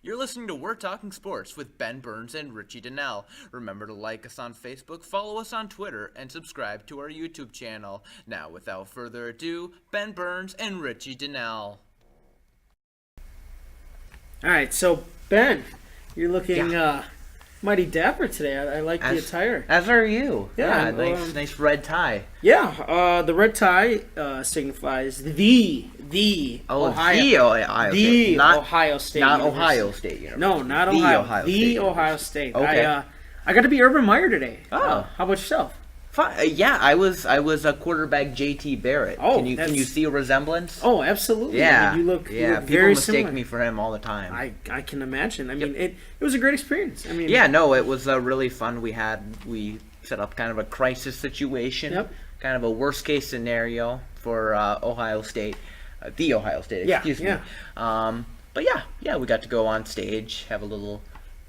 You're listening to We're Talking Sports with Ben Burns and Richie Donnell. Remember to like us on Facebook, follow us on Twitter, and subscribe to our YouTube channel. Now, without further ado, Ben Burns and Richie Donnell. All right, so Ben, you're looking mighty dapper today. I like the attire. As are you. Yeah, nice red tie. Yeah, the red tie signifies the Ohio, Ohio State. Not University. Ohio State University. No, not Ohio. Ohio State. Okay. I got to be Urban Meyer today. Oh, how about yourself? Yeah, I was a quarterback JT Barrett. Oh, can you see a resemblance? Oh, absolutely. Yeah, I mean, you look people very mistake similar. me for him all the time. I can imagine. I mean, it was a great experience. I mean, yeah, no, it was really fun. We set up kind of a crisis situation, kind of a worst case scenario for Ohio State, the Ohio State. Excuse me. But yeah, we got to go on stage, have a little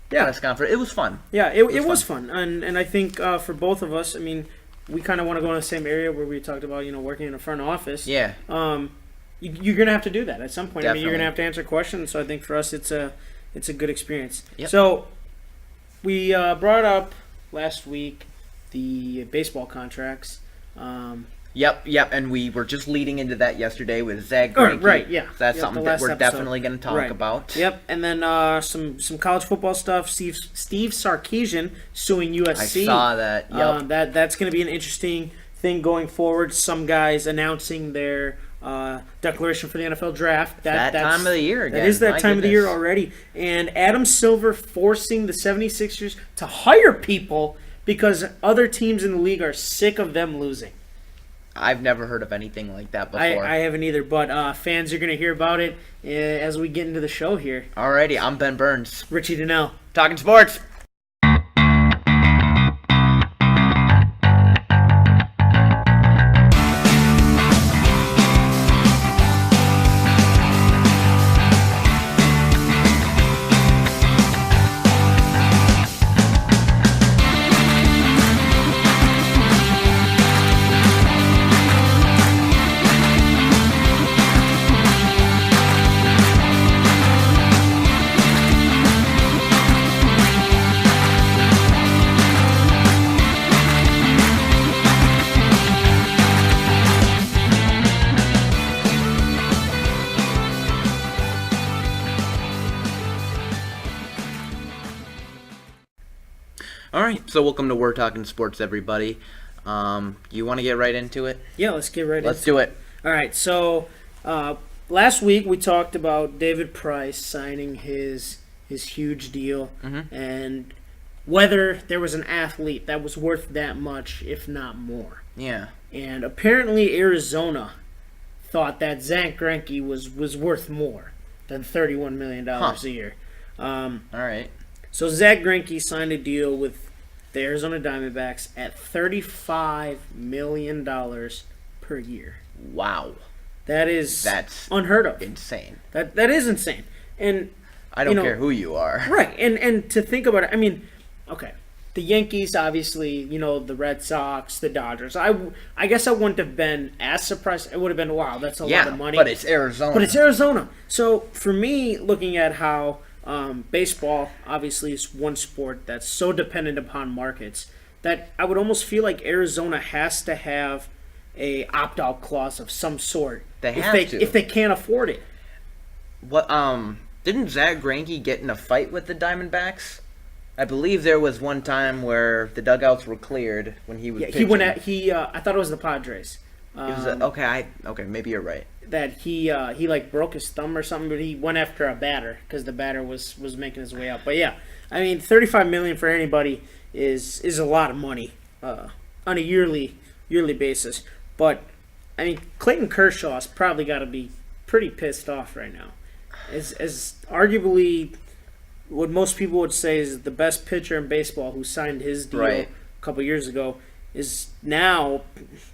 press conference. It was fun. Yeah, it was fun. And I think for both of us, I mean, we kind of want to go in the same area where we talked about, working in a front office. Yeah. You're going to have to do that at some point. Definitely. I mean, you're going to have to answer questions. So I think for us, it's a good experience. Yep. So we brought up last week the baseball contracts. Yep, and we were just leading into that yesterday with Zach Greinke. Right, yeah. So that's something that we're definitely going to talk about. Yep, and then some college football stuff. Steve Sarkisian suing USC. I saw that. Yep. That's going to be an interesting thing going forward. Some guys announcing their declaration for the NFL draft. That's time of the year again. That is that time of the year already. And Adam Silver forcing the 76ers to hire people because other teams in the league are sick of them losing. I've never heard of anything like that before. I haven't either, but fans are going to hear about it as we get into the show here. Alrighty, I'm Ben Burns. Richie Donnell. Talking sports. All right, so welcome to We're Talking Sports, everybody. You want to get right into it? Yeah, let's get right into it. Let's do it. All right, so last week we talked about David Price signing his huge deal and whether there was an athlete that was worth that much, if not more. Yeah. And apparently Arizona thought that Zach Greinke was worth more than $31 million a year. All right. So Zach Greinke signed a deal with the Arizona Diamondbacks at $35 million per year. Wow. That's unheard of. Insane. That is insane. And I don't care who you are. Right. And to think about it, I mean, okay, the Yankees, obviously, the Red Sox, the Dodgers. I guess I wouldn't have been as surprised. It would have been, wow, that's a lot of money. But it's Arizona. So for me, looking at how baseball obviously is one sport that's so dependent upon markets that I would almost feel like Arizona has to have a opt-out clause of some sort if they can't afford it. What didn't Zach Greinke get in a fight with the Diamondbacks? I believe there was one time where the dugouts were cleared when he was pitching. I thought it was the Padres. Okay, maybe you're right. That he broke his thumb or something, but he went after a batter because the batter was making his way out. But yeah, I mean, $35 million for anybody is a lot of money on a yearly basis. But I mean, Clayton Kershaw's probably got to be pretty pissed off right now, as arguably what most people would say is the best pitcher in baseball who signed his deal a couple years ago is now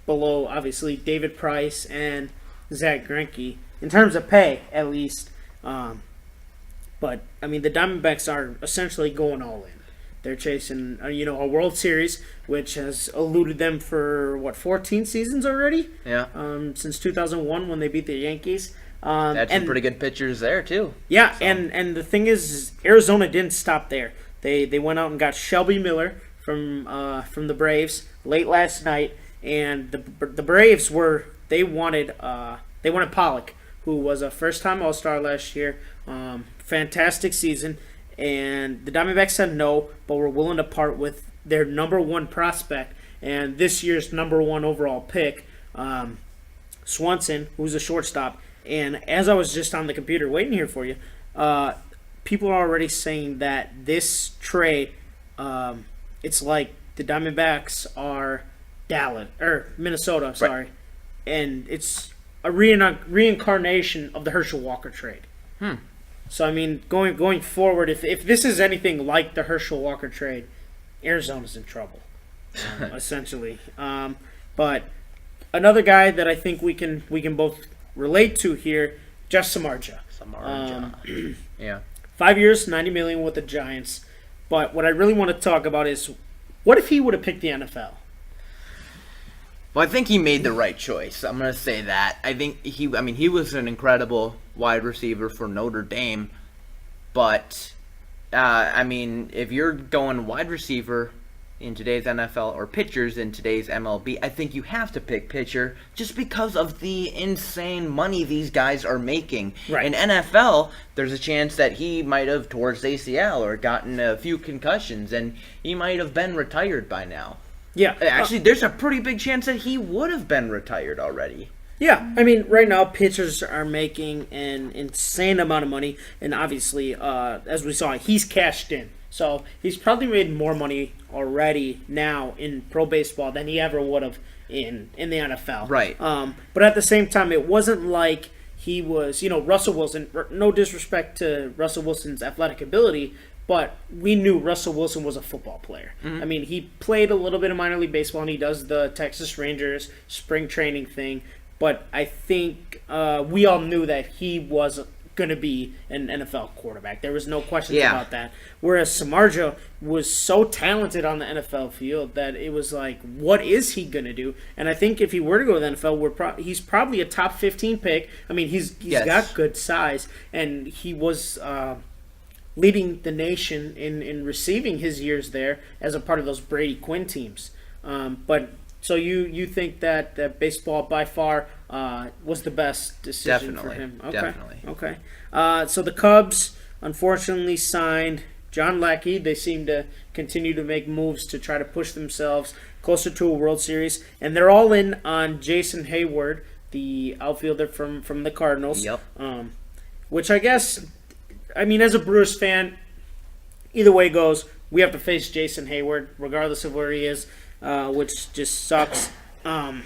below, obviously, David Price and Zach Greinke, in terms of pay, at least. But, I mean, the Diamondbacks are essentially going all in. They're chasing, a World Series, which has eluded them for, 14 seasons already? Yeah. Since 2001 when they beat the Yankees. Had some pretty good pitchers there too. Yeah, so. and the thing is Arizona didn't stop there. They went out and got Shelby Miller from the Braves late last night, and the Braves wanted Pollock, who was a first-time All-Star last year, fantastic season, and the Diamondbacks said no, but were willing to part with their number one prospect and this year's number one overall pick, Swanson, who's a shortstop. And as I was just on the computer waiting here for you, people are already saying that this trade, it's like the Diamondbacks are Minnesota, sorry, right. And it's a reincarnation of the Herschel Walker trade. So I mean, going forward, if this is anything like the Herschel Walker trade, Arizona's in trouble, essentially. But another guy that I think we can both relate to here, Jeff Samardzija. Yeah. 5 years, $90 million with the Giants. But what I really want to talk about is, what if he would have picked the NFL? Well, I think he made the right choice. I'm going to say that. I think he was an incredible wide receiver for Notre Dame. But, if you're going wide receiver in today's NFL or pitchers in today's MLB, I think you have to pick pitcher just because of the insane money these guys are making. Right. In NFL, there's a chance that he might have tore his ACL or gotten a few concussions, and he might have been retired by now. Yeah. Actually, there's a pretty big chance that he would have been retired already. Yeah, right now pitchers are making an insane amount of money, and obviously, as we saw, he's cashed in. So he's probably made more money already now in pro baseball than he ever would have in the NFL. Right. But at the same time, it wasn't like he was, Russell Wilson. No disrespect to Russell Wilson's athletic ability, but we knew Russell Wilson was a football player. Mm-hmm. He played a little bit of minor league baseball, and he does the Texas Rangers spring training thing. But I think we all knew that he was going to be an NFL quarterback. There was no questions about that. Whereas Samardzija was so talented on the NFL field that it was like, what is he going to do? And I think if he were to go to the NFL, he's probably a top 15 pick. He's got good size, and he was leading the nation in receiving his years there as a part of those Brady Quinn teams. So you think that baseball by far was the best decision for him? Okay. Definitely. Okay. So the Cubs unfortunately signed John Lackey. They seem to continue to make moves to try to push themselves closer to a World Series, and they're all in on Jason Hayward, the outfielder from the Cardinals. Yep. Which I guess, as a Brewers fan, either way it goes, we have to face Jason Hayward regardless of where he is. Which just sucks. Ben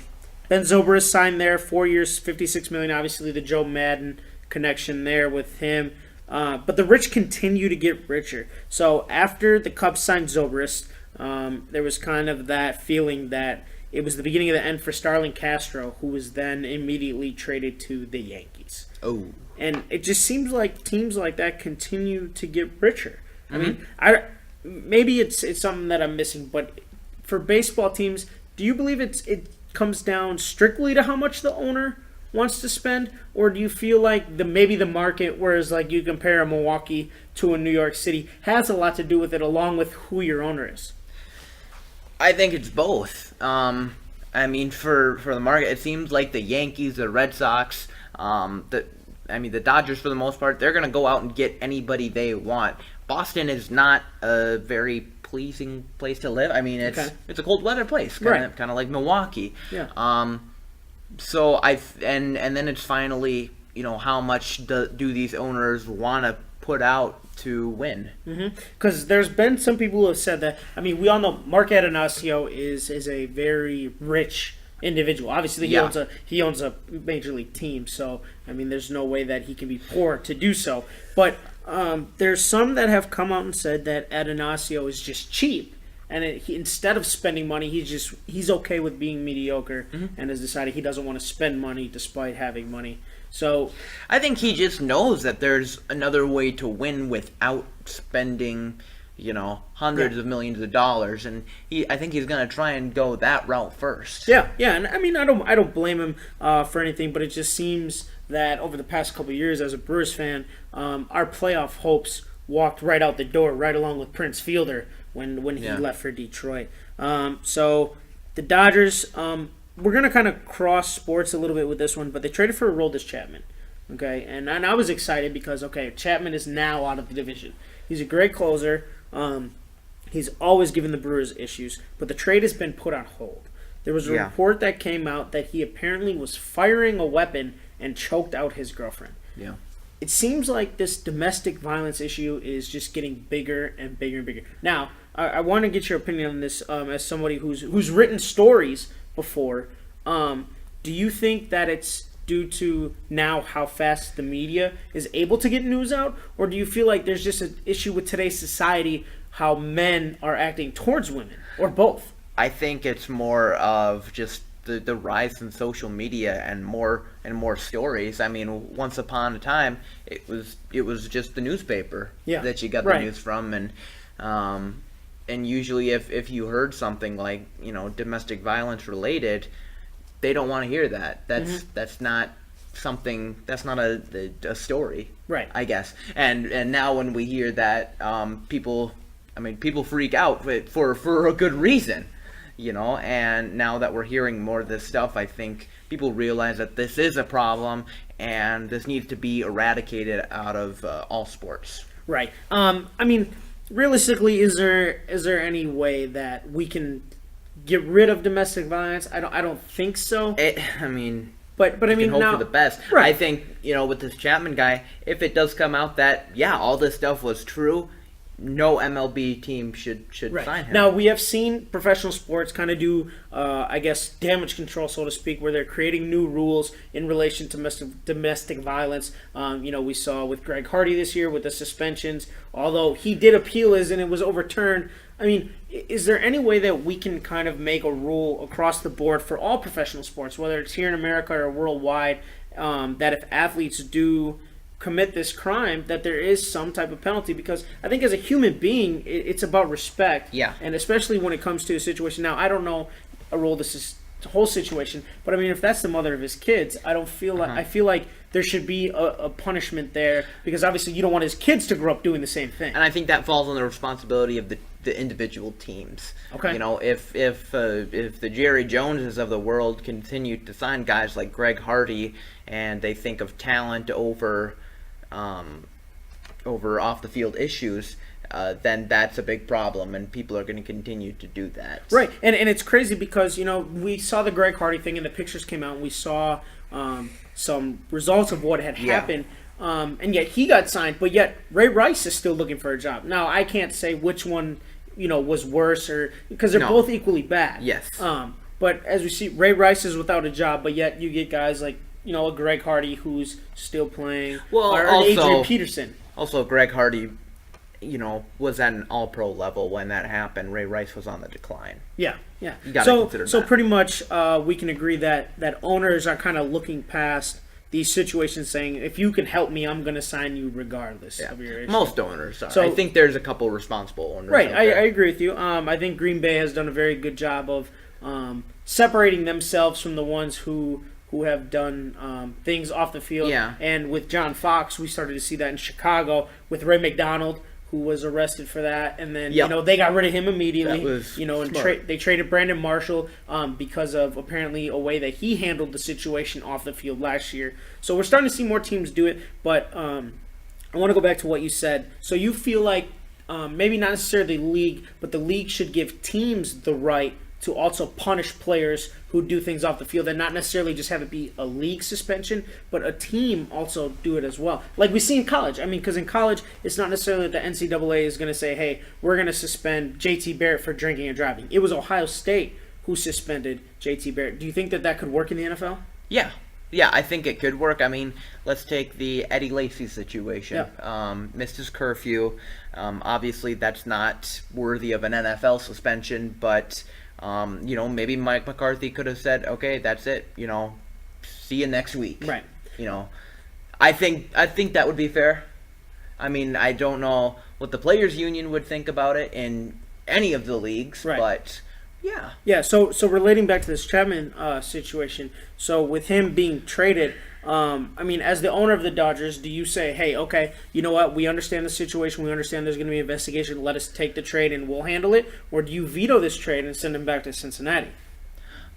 Zobrist signed there, 4 years, $56 million. Obviously, the Joe Madden connection there with him. But the rich continue to get richer. So after the Cubs signed Zobrist, there was kind of that feeling that it was the beginning of the end for Starlin Castro, who was then immediately traded to the Yankees. Oh. And it just seems like teams like that continue to get richer. Mm-hmm. Maybe it's something that I'm missing, but for baseball teams, do you believe it comes down strictly to how much the owner wants to spend, or do you feel like maybe the market, whereas like you compare a Milwaukee to a New York City, has a lot to do with it, along with who your owner is? I think it's both. For the market, it seems like the Yankees, the Red Sox, the Dodgers for the most part, they're going to go out and get anybody they want. Boston is not a very pleasing place to live. It's a cold weather place, kind of like Milwaukee. Yeah. So and then it's finally, how much do these owners want to put out to win? Because there's been some people who have said that. We all know Mark Atanasio is a very rich individual. Obviously, he owns a major league team, so there's no way that he can be poor to do so. But there's some that have come out and said that Atanasio is just cheap, and instead of spending money, he's okay with being mediocre, and has decided he doesn't want to spend money despite having money. So I think he just knows that there's another way to win without spending, hundreds of millions of dollars, and I think he's going to try and go that route first. Yeah, and I mean, I don't blame him for anything, but it just seems that over the past couple of years, as a Brewers fan, our playoff hopes walked right out the door, right along with Prince Fielder when he left for Detroit. So the Dodgers, we're going to kind of cross sports a little bit with this one, but they traded for Aroldis Chapman. Okay, and I was excited because, Chapman is now out of the division. He's a great closer. He's always given the Brewers issues, but the trade has been put on hold. There was a report that came out that he apparently was firing a weapon and choked out his girlfriend. Yeah. It seems like this domestic violence issue is just getting bigger and bigger and bigger. Now, I want to get your opinion on this as somebody who's written stories before. Do you think that it's due to now how fast the media is able to get news out, or do you feel like there's just an issue with today's society, how men are acting towards women, or both? I think it's more of just the rise in social media and more stories. I mean, once upon a time, it was just the newspaper that you got the news from, and usually if you heard something like domestic violence related, they don't want to hear that. That's not something. That's not a story, right? I guess. And now when we hear that, people freak out for a good reason, And now that we're hearing more of this stuff, I think people realize that this is a problem and this needs to be eradicated out of all sports. Right. I mean, realistically, is there any way that we can get rid of domestic violence? I don't think so. But I mean, hope for the best. Right. I think with this Chapman guy, if it does come out that all this stuff was true, no MLB team should sign him. Now, we have seen professional sports kind of do, damage control, so to speak, where they're creating new rules in relation to domestic violence. We saw with Greg Hardy this year with the suspensions, although he did appeal and it was overturned. I mean, is there any way that we can kind of make a rule across the board for all professional sports, whether it's here in America or worldwide, that if athletes do commit this crime, that there is some type of penalty? Because I think as a human being, it's about respect. Yeah. And especially when it comes to a situation. Now, I don't know Aroldis' whole situation, but I mean, if that's the mother of his kids, I don't feel like I feel like there should be a punishment there, because obviously you don't want his kids to grow up doing the same thing. And I think that falls on the responsibility of the individual teams. Okay. If the Jerry Joneses of the world continue to sign guys like Greg Hardy and they think of talent over off the field issues, then that's a big problem, and people are going to continue to do that. Right, and it's crazy because we saw the Greg Hardy thing, and the pictures came out, and we saw some results of what had happened, and yet he got signed, but yet Ray Rice is still looking for a job. Now, I can't say which one was worse, or because they're both equally bad. Yes. But as we see, Ray Rice is without a job, but yet you get guys like a Greg Hardy who's still playing, or also Adrian Peterson. Also, Greg Hardy, was at an all-pro level when that happened. Ray Rice was on the decline. Yeah. You gotta consider that. So pretty much, we can agree that owners are kind of looking past these situations, saying, if you can help me, I'm going to sign you regardless of your issue. Most owners are. So, I think there's a couple responsible owners. Right, I agree with you. I think Green Bay has done a very good job of separating themselves from the ones who have done things off the field. Yeah. And with John Fox, we started to see that in Chicago with Ray McDonald, who was arrested for that, and then they got rid of him immediately. That was and they traded Brandon Marshall because of apparently a way that he handled the situation off the field last year. So we're starting to see more teams do it, but I want to go back to what you said. So you feel like maybe not necessarily the league, but the league should give teams the right to also punish players who do things off the field, and not necessarily just have it be a league suspension, but a team also do it as well. Like we see in college. I mean, because in college, it's not necessarily that the NCAA is going to say, hey, we're going to suspend J.T. Barrett for drinking and driving. It was Ohio State who suspended J.T. Barrett. Do you think that could work in the NFL? Yeah, I think it could work. I mean, let's take the Eddie Lacy situation. Yeah. Missed his curfew. Obviously, that's not worthy of an NFL suspension, but maybe Mike McCarthy could have said, okay, that's it, see you next week. Right. I think that would be fair. I mean, I don't know what the players' union would think about it in any of the leagues, but yeah. Yeah, so relating back to this Chapman situation, so with him being traded, I mean, as the owner of the Dodgers, do you say, hey, okay, you know what, we understand the situation, we understand there's going to be an investigation, let us take the trade and we'll handle it, or do you veto this trade and send him back to Cincinnati?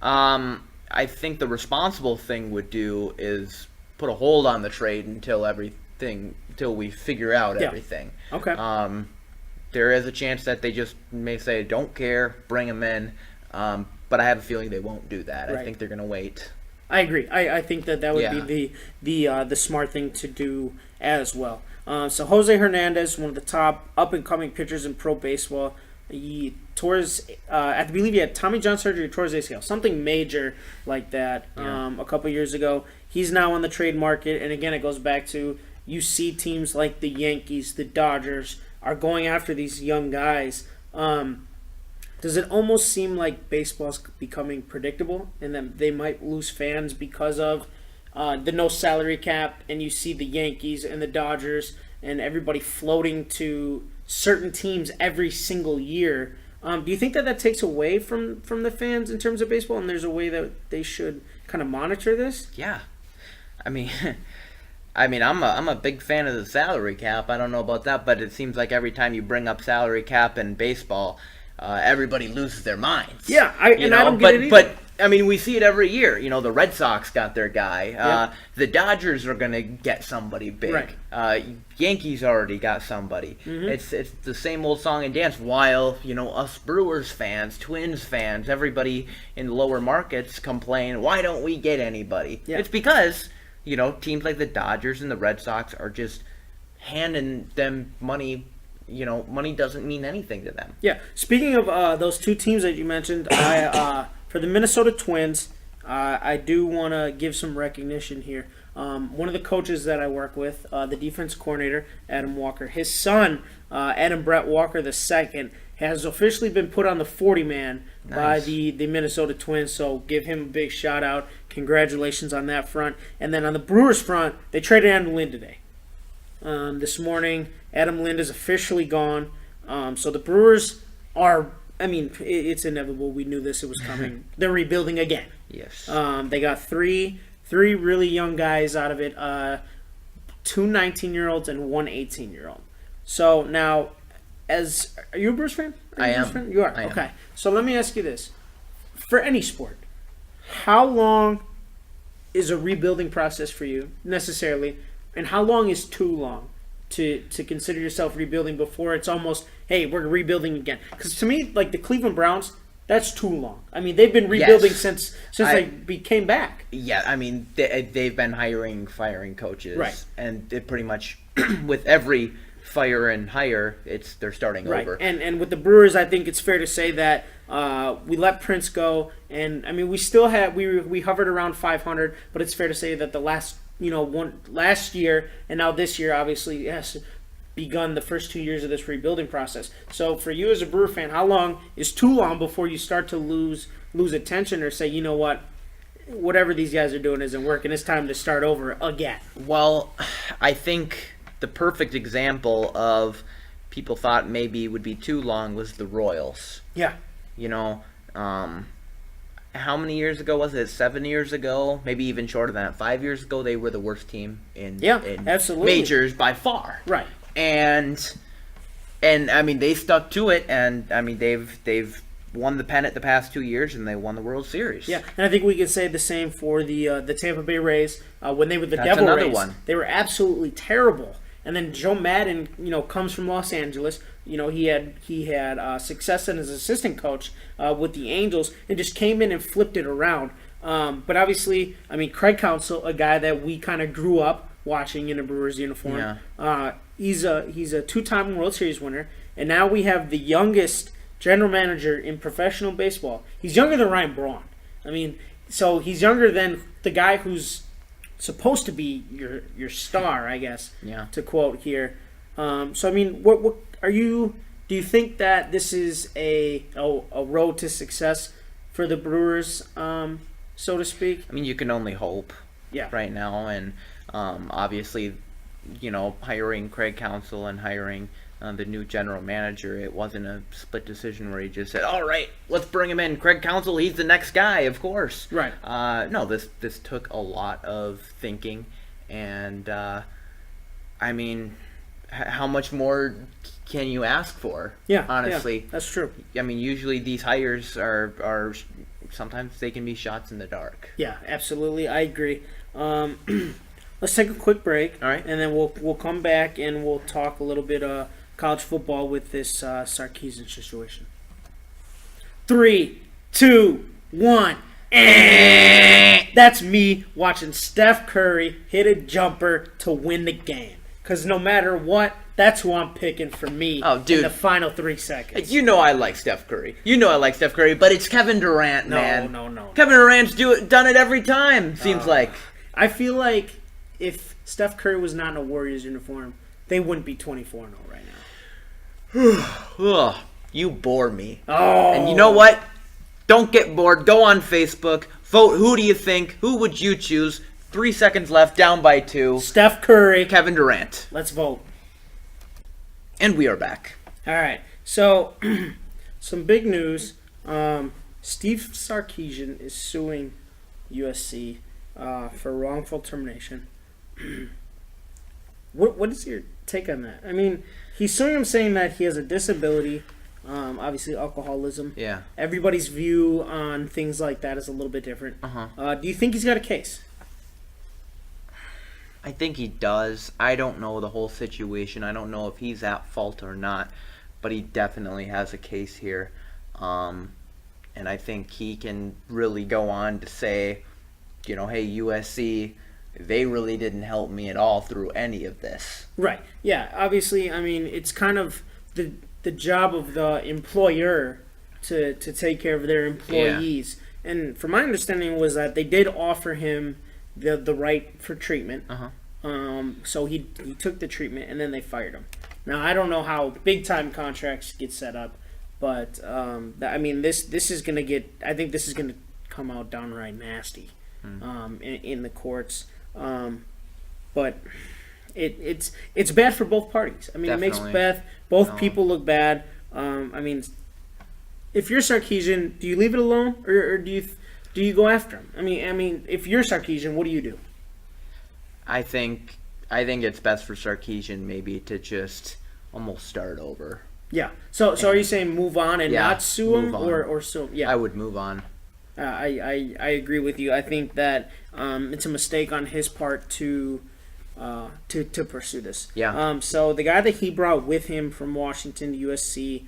I think the responsible thing would do is put a hold on the trade until we figure out everything. Okay. There is a chance that they just may say, don't care, bring him in, but I have a feeling they won't do that. Right. I think they're going to wait. I agree. I think that would be the smart thing to do as well. So Jose Hernandez, one of the top up-and-coming pitchers in pro baseball, he tore his, I believe he had Tommy John surgery, tore his ACL, something major like that a couple years ago. He's now on the trade market, and again, it goes back to you see teams like the Yankees, the Dodgers are going after these young guys. Does it almost seem like baseball's becoming predictable and that they might lose fans because of the no salary cap, and you see the Yankees and the Dodgers and everybody floating to certain teams every single year? Do you think that takes away from the fans in terms of baseball, and there's a way that they should kind of monitor this? Yeah. I mean, I'm a big fan of the salary cap. I don't know about that, but it seems like every time you bring up salary cap in baseball, everybody loses their minds. Yeah, I don't get it either. But I mean, we see it every year. You know, the Red Sox got their guy. The Dodgers are going to get somebody big. Right. Yankees already got somebody. Mm-hmm. It's the same old song and dance. While us Brewers fans, Twins fans, everybody in the lower markets complain, why don't we get anybody? Yeah. It's because teams like the Dodgers and the Red Sox are just handing them money. Money doesn't mean anything to them. Yeah. Speaking of those two teams that you mentioned, for the Minnesota Twins, I do want to give some recognition here. One of the coaches that I work with, the defense coordinator, Adam Walker, his son, Adam Brett Walker II, has officially been put on the 40-man by the Minnesota Twins, so give him a big shout-out. Congratulations on that front. And then on the Brewers front, they traded Adam Lind today. This morning, Adam Lind is officially gone. So the Brewers are, it's inevitable. We knew this. It was coming. They're rebuilding again. Yes. They got three really young guys out of it, 2 19-year-olds and 1 18-year-old. So now, are you a Brewers fan? I am. You are? Okay. So let me ask you this. For any sport, how long is a rebuilding process for you, necessarily, and how long is too long to consider yourself rebuilding before it's almost, hey, we're rebuilding again? Because to me, like the Cleveland Browns, that's too long. I mean, they've been rebuilding since they came back. Yeah, I mean, they've been firing coaches. Right. And it pretty much, with every fire and hire, they're starting over. And with the Brewers, I think it's fair to say that we let Prince go, and I mean we still had we hovered around 500, but it's fair to say that the last last year and now this year obviously has begun the first 2 years of this rebuilding process. So for you as a Brewer fan, how long is too long before you start to lose attention or say, you know what, whatever these guys are doing isn't working, it's time to start over again? Well, I think the perfect example of people thought maybe it would be too long was the Royals. Yeah. How many years ago was it? 7 years ago? Maybe even shorter than that. 5 years ago, they were the worst team in absolutely. majors by far. Right. And I mean, they stuck to it, and I mean, they've won the pennant the past 2 years, and they won the World Series. Yeah, and I think we can say the same for the Tampa Bay Rays when they were the That's Devil another Rays. One. They were absolutely terrible. And then Joe Madden, comes from Los Angeles. He had success as an assistant coach with the Angels and just came in and flipped it around. But obviously, I mean, Craig Counsell, a guy that we kind of grew up watching in a Brewers uniform. Yeah. He's a two-time World Series winner, and now we have the youngest general manager in professional baseball. He's younger than Ryan Braun. I mean, so he's younger than the guy who's supposed to be your star, I guess. Yeah. To quote here. So I mean, what are you? Do you think that this is a road to success for the Brewers, so to speak? I mean, you can only hope. Yeah. Right now, and obviously, hiring Craig Counsell and hiring the new general manager, it wasn't a split decision where he just said, all right, let's bring him in. Craig Counsell, he's the next guy, of course. Right. No, this took a lot of thinking, and how much more can you ask for? Yeah, honestly. Yeah, that's true. Usually these hires are sometimes they can be shots in the dark. Yeah, absolutely. I agree. Let's take a quick break. All right. And then we'll come back and we'll talk a little bit college football with this Sarkisian situation. 3, 2, 1. That's me watching Steph Curry hit a jumper to win the game. Because no matter what, that's who I'm picking for me in the final 3 seconds. I like Steph Curry. But it's Kevin Durant, man. No. Kevin Durant's done it every time, seems like. I feel like if Steph Curry was not in a Warriors uniform, they wouldn't be 24-0 right now. You bore me. Oh. And you know what? Don't get bored. Go on Facebook. Vote. Who do you think? Who would you choose? 3 seconds left, down by 2. Steph Curry. Kevin Durant. Let's vote. And we are back. All right. So, some big news. Steve Sarkisian is suing USC for wrongful termination. What is your take on that? I mean, he's suing him saying that he has a disability, obviously alcoholism. Yeah. Everybody's view on things like that is a little bit different. Uh-huh. Do you think he's got a case? I think he does. I don't know the whole situation. I don't know if he's at fault or not, but he definitely has a case here. And I think he can really go on to say, hey, USC, they really didn't help me at all through any of this. Right. Yeah. Obviously, I mean, it's kind of the job of the employer to take care of their employees. Yeah. And from my understanding was that they did offer him the right for treatment. Uh-huh. So he took the treatment and then they fired him. Now I don't know how big time contracts get set up, but this is gonna get. I think this is gonna come out downright nasty, in the courts. But it's bad for both parties. I mean, Definitely. It makes both people look bad. If you're Sarkisian, do you leave it alone or do you go after him? I mean, if you're Sarkisian, what do you do? I think it's best for Sarkisian maybe to just almost start over. Yeah. So are you saying move on and not sue him or sue him? Yeah. I would move on. I agree with you. I think that it's a mistake on his part to pursue this. Yeah. So the guy that he brought with him from Washington to USC,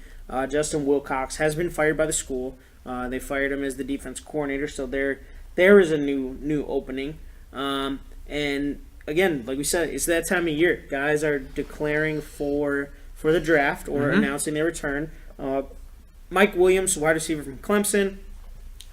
Justin Wilcox, has been fired by the school. They fired him as the defense coordinator. So there is a new opening. And again, like we said, it's that time of year. Guys are declaring for the draft or announcing their return. Mike Williams, wide receiver from Clemson,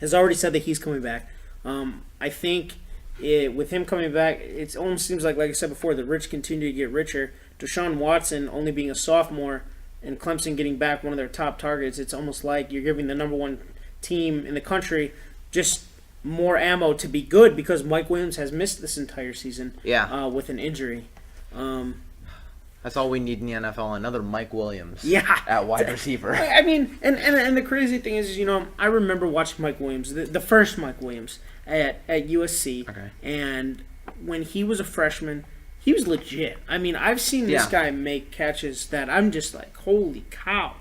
has already said that he's coming back. I think with him coming back, it almost seems like I said before, the rich continue to get richer. Deshaun Watson only being a sophomore and Clemson getting back one of their top targets, it's almost like you're giving the number one team in the country just more ammo to be good because Mike Williams has missed this entire season with an injury. That's all we need in the NFL, another Mike Williams at wide receiver. I mean, and the crazy thing is, I remember watching Mike Williams, the first Mike Williams at USC, and when he was a freshman, he was legit. I mean, I've seen this guy make catches that I'm just like, holy cow.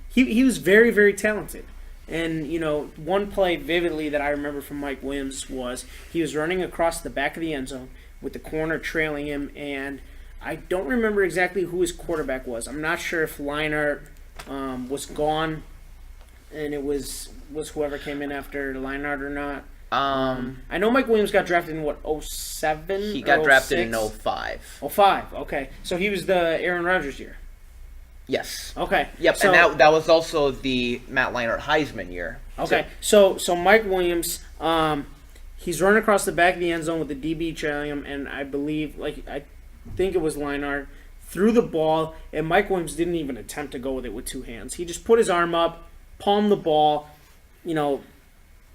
He was very, very talented. And, one play vividly that I remember from Mike Williams was he was running across the back of the end zone with the corner trailing him, and I don't remember exactly who his quarterback was. I'm not sure if Leinart was gone and it was whoever came in after Leinart or not. I know Mike Williams got drafted in, 07? He got drafted in 05. 05, okay. So he was the Aaron Rodgers year. Yes. Okay. Yep, so, and that was also the Matt Leinart Heisman year. Okay. So Mike Williams, he's running across the back of the end zone with the DB trailing him, and I believe, I think it was Leinart, threw the ball, and Mike Williams didn't even attempt to go with it with two hands. He just put his arm up, palmed the ball,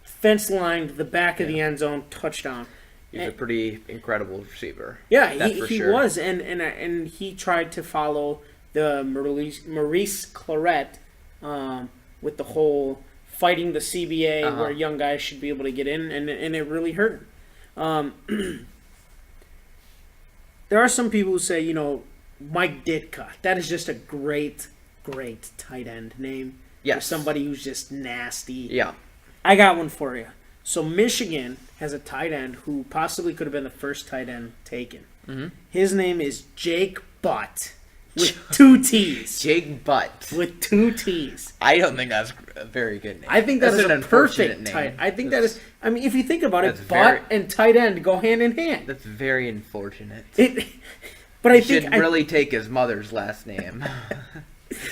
fence lined the back of the end zone, touchdown. He's a pretty incredible receiver. Yeah, he was, and he tried to follow the Maurice Claret with the whole fighting the CBA where young guys should be able to get in, and it really hurt him. There are some people who say, Mike Ditka. That is just a great tight end name. Yes. For somebody who's just nasty. Yeah. I got one for you. So Michigan has a tight end who possibly could have been the first tight end taken. Mm-hmm. His name is Jake Butt with 2 T's. Jake Butt. With 2 T's. I don't think that's a very good name. I think that's a perfect tight. I think that is. I mean, if you think about it, Butt and tight end go hand in hand. That's very unfortunate. But I think should really take his mother's last name.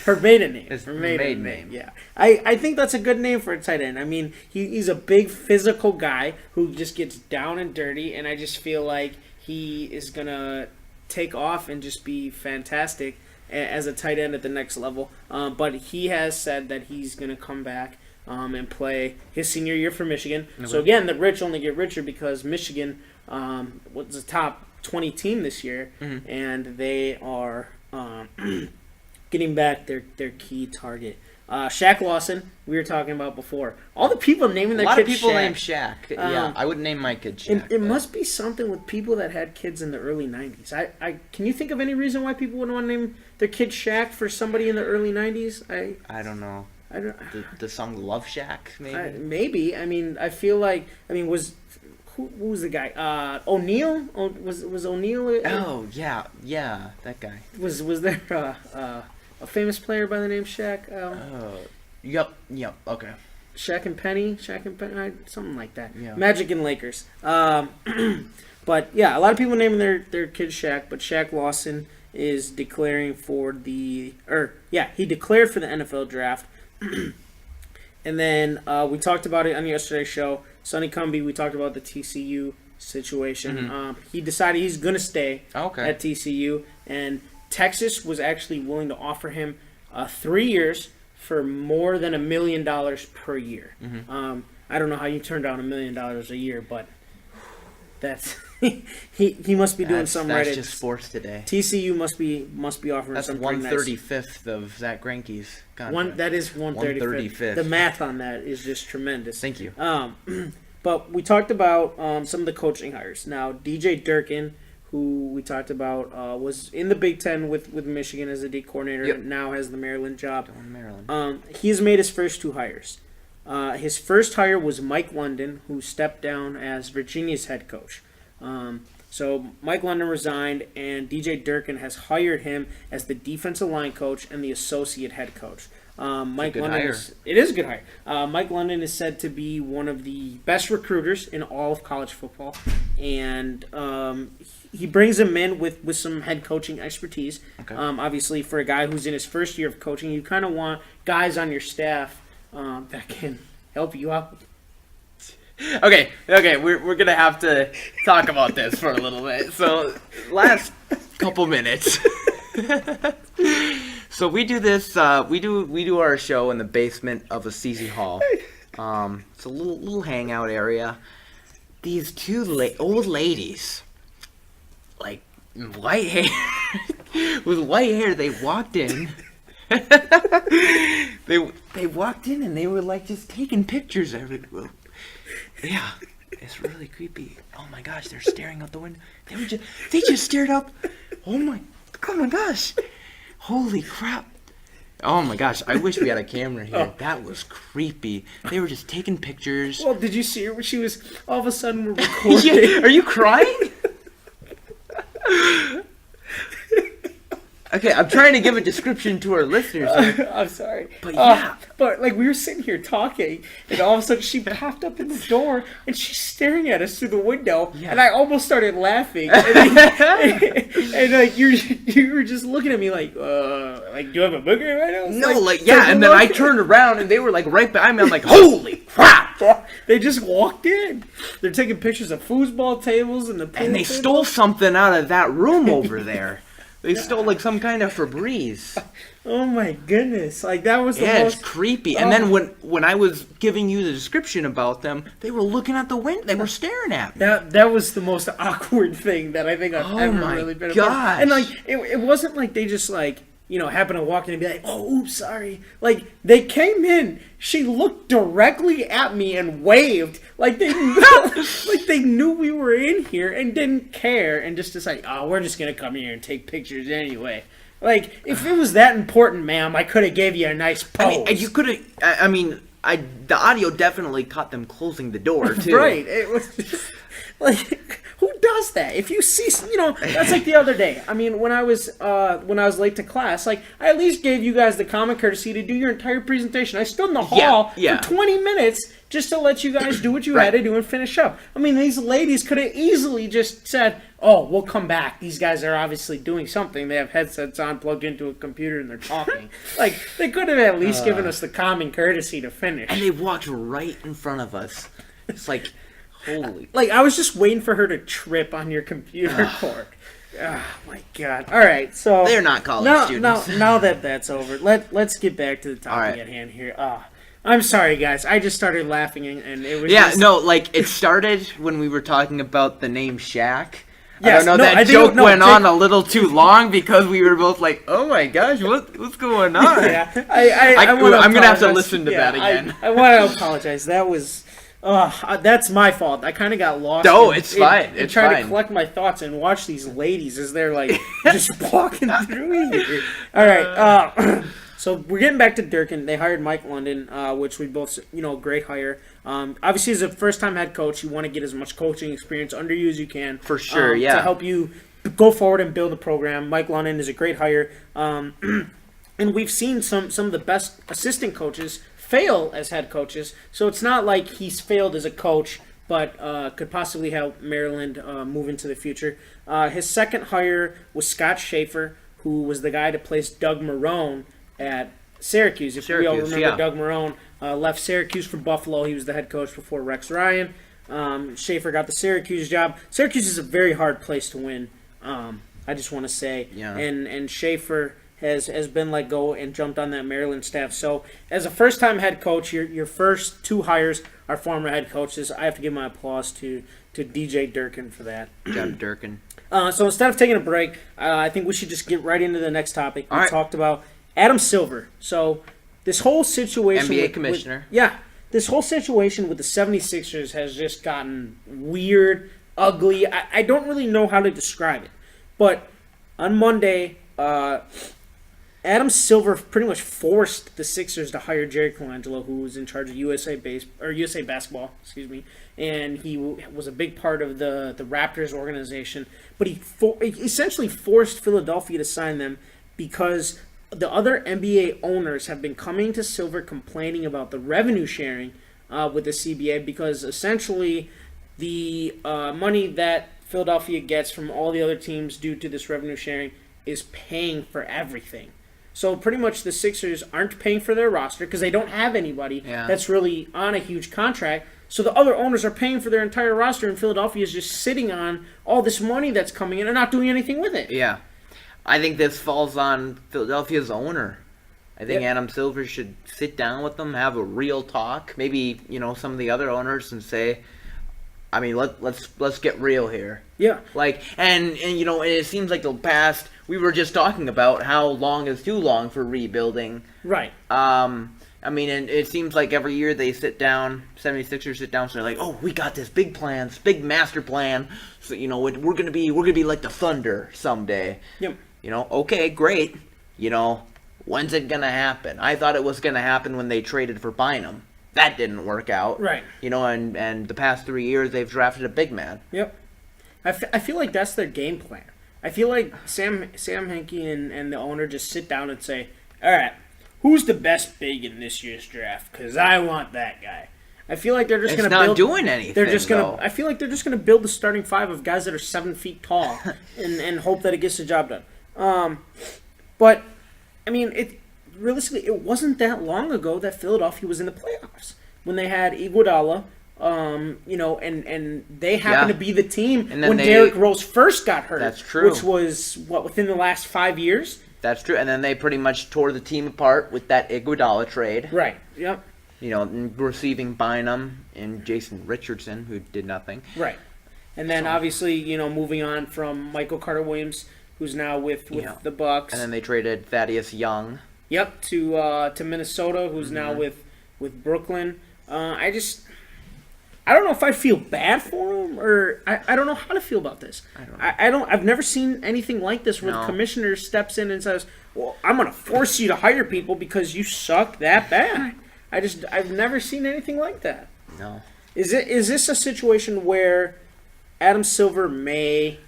Her maiden name. Her maiden name. Yeah. I think that's a good name for a tight end. I mean, he's a big physical guy who just gets down and dirty, and I just feel like he is going to take off and just be fantastic as a tight end at the next level. But he has said that he's going to come back and play his senior year for Michigan. Okay. So, again, the rich only get richer because Michigan was the top 20 team this year, and they are getting back their key target. Shaq Lawson, we were talking about before. All the people naming their kids Shaq. A lot of people name Shaq. Yeah, I wouldn't name my kid Shaq. It must be something with people that had kids in the early 90s. Can you think of any reason why people would want to name their kid Shaq for somebody in the early 90s? I don't know. The song Love Shack, maybe? Maybe. I mean, I feel like... Who was the guy? O'Neal? Was O'Neal? Oh, yeah, that guy. Was there a famous player by the name Shaq? Yep, okay. Shaq and Penny, something like that. Yeah. Magic and Lakers. But yeah, a lot of people naming their kid Shaq, but Shaq Lawson is declaring for he declared for the NFL draft. And then we talked about it on yesterday's show. Sonny Cumbie, we talked about the TCU situation. He decided he's going to stay at TCU, and Texas was actually willing to offer him 3 years for more than $1 million per year. I don't know how you turn down $1 million a year, but that's he must be doing something right. That's just sports today. TCU must be offering that's something nice. That's 1/35 of Zach Greinke's contract. That is 1/35. The math on that is just tremendous. Thank you. But we talked about some of the coaching hires. Now, DJ Durkin, who we talked about, was in the Big Ten with Michigan as a D coordinator, and now has the Maryland job. He has made his first 2 hires. His first hire was Mike London, who stepped down as Virginia's head coach. So Mike London resigned, and DJ Durkin has hired him as the defensive line coach and the associate head coach. Mike London it is a good hire. Mike London is said to be one of the best recruiters in all of college football, and he brings him in with some head coaching expertise. Obviously, for a guy who's in his first year of coaching, you kind of want guys on your staff that can help you out. Okay, we're gonna have to talk about this for a little bit. So, last couple minutes. So we do this. We do our show in the basement of a CC Hall. It's a little hangout area. These 2 old ladies, like white hair, with white hair, they walked in. They walked in and they were like just taking pictures everywhere. Yeah, it's really creepy. Oh my gosh, they're staring out the window. They just stared up. Oh my gosh. Holy crap. Oh my gosh, I wish we had a camera here. That was creepy. They were just taking pictures. Well, did you see her when she was all of a sudden we're recording? Yeah, are you crying? Okay, I'm trying to give a description to our listeners. I'm sorry. But yeah. But like we were sitting here talking, and all of a sudden she popped up in the door, and she's staring at us through the window, and I almost started laughing. And like you were just looking at me like do you have a booger right now? No, and then I turned around, and they were like right behind me. I'm like, holy crap! They just walked in. They're taking pictures of foosball tables and the pool and they stole something out of that room over there. They stole like some kind of Febreze. Oh my goodness! Like that was the most... it's creepy. And then when I was giving you the description about them, they were looking at the window. They were staring at me. That was the most awkward thing that I think I've ever really been a part of. And like it wasn't like they just like happen to walk in and be like, oh, oops, sorry. Like they came in, she looked directly at me and waved like they knew we were in here and didn't care and just decided, oh, we're just gonna come here and take pictures anyway. Like, if it was that important, ma'am, I could have gave you a nice pose. I mean, you could have. The audio definitely caught them closing the door too. Right. It was just, like, who does that? If you see, that's like the other day. I mean, when I was late to class, like I at least gave you guys the common courtesy to do your entire presentation. I stood in the hall for 20 minutes just to let you guys do what you had to do and finish up. I mean, these ladies could have easily just said, oh, we'll come back. These guys are obviously doing something. They have headsets on, plugged into a computer, and they're talking. Like, they could have at least given us the common courtesy to finish. And they walked right in front of us. It's like, holy. Like, I was just waiting for her to trip on your computer cord. Oh, my God. All right, so... They're not college students. Now that that's over, let's get back to the topic at hand here. I'm sorry, guys. I just started laughing, and it was it started when we were talking about the name Shaq. Yes, that joke went on a little too long because we were both like, oh my gosh, what's going on? Yeah, I'm going to have to listen to that again. I want to apologize. That was... that's my fault. I kind of got lost. No, it's fine. It's trying to collect my thoughts and watch these ladies as they're like just walking through here. All right. So we're getting back to Durkin. They hired Mike London, which we both, great hire. Obviously, as a first-time head coach, you want to get as much coaching experience under you as you can. For sure, yeah. To help you go forward and build a program. Mike London is a great hire. And we've seen some of the best assistant coaches fail as head coaches. So it's not like he's failed as a coach, but could possibly help Maryland move into the future. His second hire was Scott Schaefer, who was the guy to place Doug Marrone at Syracuse. If we all remember, Doug Marrone left Syracuse for Buffalo. He was the head coach before Rex Ryan. Schaefer got the Syracuse job. Syracuse is a very hard place to win, I just want to say. Yeah. And Schaefer has been let go and jumped on that Maryland staff. So as a first-time head coach, your first two hires are former head coaches. I have to give my applause to DJ Durkin for that. Jeff Durkin. So instead of taking a break, I think we should just get right into the next topic. We talked about Adam Silver. So this whole situation... NBA commissioner. This whole situation with the 76ers has just gotten weird, ugly. I don't really know how to describe it. But on Monday, Adam Silver pretty much forced the Sixers to hire Jerry Colangelo, who was in charge of USA basketball, and he was a big part of the Raptors organization. But he essentially forced Philadelphia to sign them because the other NBA owners have been coming to Silver complaining about the revenue sharing with the CBA, because essentially the money that Philadelphia gets from all the other teams due to this revenue sharing is paying for everything. So pretty much the Sixers aren't paying for their roster because they don't have anybody that's really on a huge contract. So the other owners are paying for their entire roster, and Philadelphia is just sitting on all this money that's coming in and not doing anything with it. Yeah. I think this falls on Philadelphia's owner. I think Adam Silver should sit down with them, have a real talk. Maybe, some of the other owners, and say, I mean, let's get real here. Yeah. And it seems like the past, we were just talking about how long is too long for rebuilding. Right. And it seems like every year they sit down, 76ers sit down, so they're like, oh, we got this big plan, this big master plan. So, we're gonna be like the Thunder someday. Yep. Okay, great. When's it gonna happen? I thought it was gonna happen when they traded for Bynum. That didn't work out. Right. And the past 3 years they've drafted a big man. Yep. I feel like that's their game plan. I feel like Sam Hinkie and the owner just sit down and say, all right, who's the best big in this year's draft? Because I want that guy. I feel like they're just going to build... It's not doing anything, They're just going to... I feel like they're just going to build the starting five of guys that are 7 feet tall and hope that it gets the job done. But, realistically, it wasn't that long ago that Philadelphia was in the playoffs when they had Iguodala, And they happened to be the team when Derrick Rose first got hurt. That's true. Which was, within the last 5 years? That's true. And then they pretty much tore the team apart with that Iguodala trade. Right, yep. Receiving Bynum and Jason Richardson, who did nothing. Right. And then, obviously, moving on from Michael Carter-Williams, who's now with the Bucks. And then they traded Thaddeus Young. Yep, to Minnesota, who's now with Brooklyn. I don't know if I feel bad for him, or I don't know how to feel about this. I've never seen anything like this where the commissioner steps in and says, "Well, I'm going to force you to hire people because you suck that bad." I've never seen anything like that. No. Is this a situation where Adam Silver may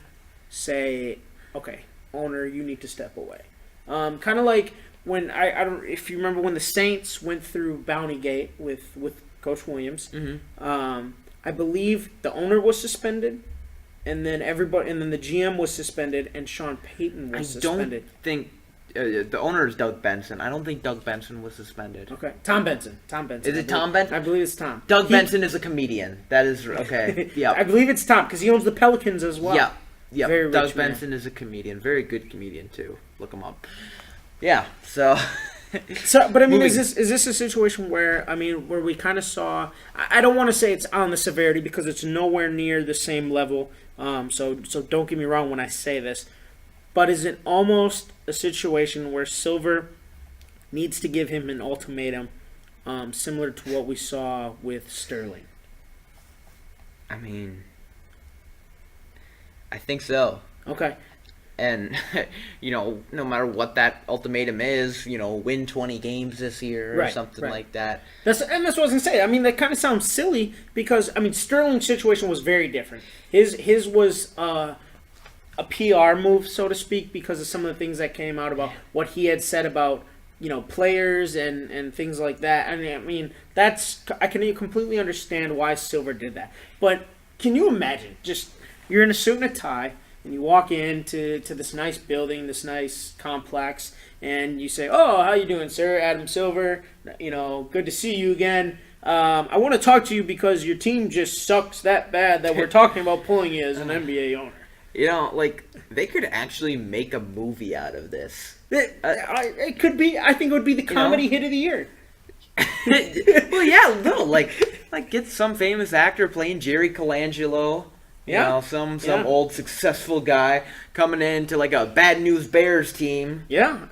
say, "Okay, owner, you need to step away"? Kind of like when I don't if you remember when the Saints went through Bountygate with Coach Williams. Mm-hmm. I believe the owner was suspended, and then the GM was suspended, and Sean Payton was suspended. I don't think the owner is Doug Benson. I don't think Doug Benson was suspended. Okay, Tom Benson. Is it Tom Benson? I believe it's Tom. Doug Benson is a comedian. That is okay. Yeah, I believe it's Tom because he owns the Pelicans as well. Yeah. Doug Benson is a comedian, very good comedian too. Look him up. Yeah. So, but I mean, is this a situation where we kind of saw? I don't want to say it's on the severity because it's nowhere near the same level. So don't get me wrong when I say this, but is it almost a situation where Silver needs to give him an ultimatum, similar to what we saw with Sterling? I mean, I think so. Okay. And, no matter what that ultimatum is, win 20 games this year or something like that. That's what I was going to say. That kind of sounds silly because, Sterling's situation was very different. His was a PR move, so to speak, because of some of the things that came out about what he had said about, players and things like that. I can completely understand why Silver did that. But can you imagine, just you're in a suit and a tie, and you walk into this nice building, this nice complex, and you say, "Oh, how you doing, sir? Adam Silver. Good to see you again. I want to talk to you because your team just sucks that bad that we're talking about pulling you as an NBA owner." They could actually make a movie out of this. It could be. I think it would be the comedy hit of the year. Well, yeah, no, get some famous actor playing Jerry Colangelo. Some old successful guy coming into a Bad News Bears team. Yeah.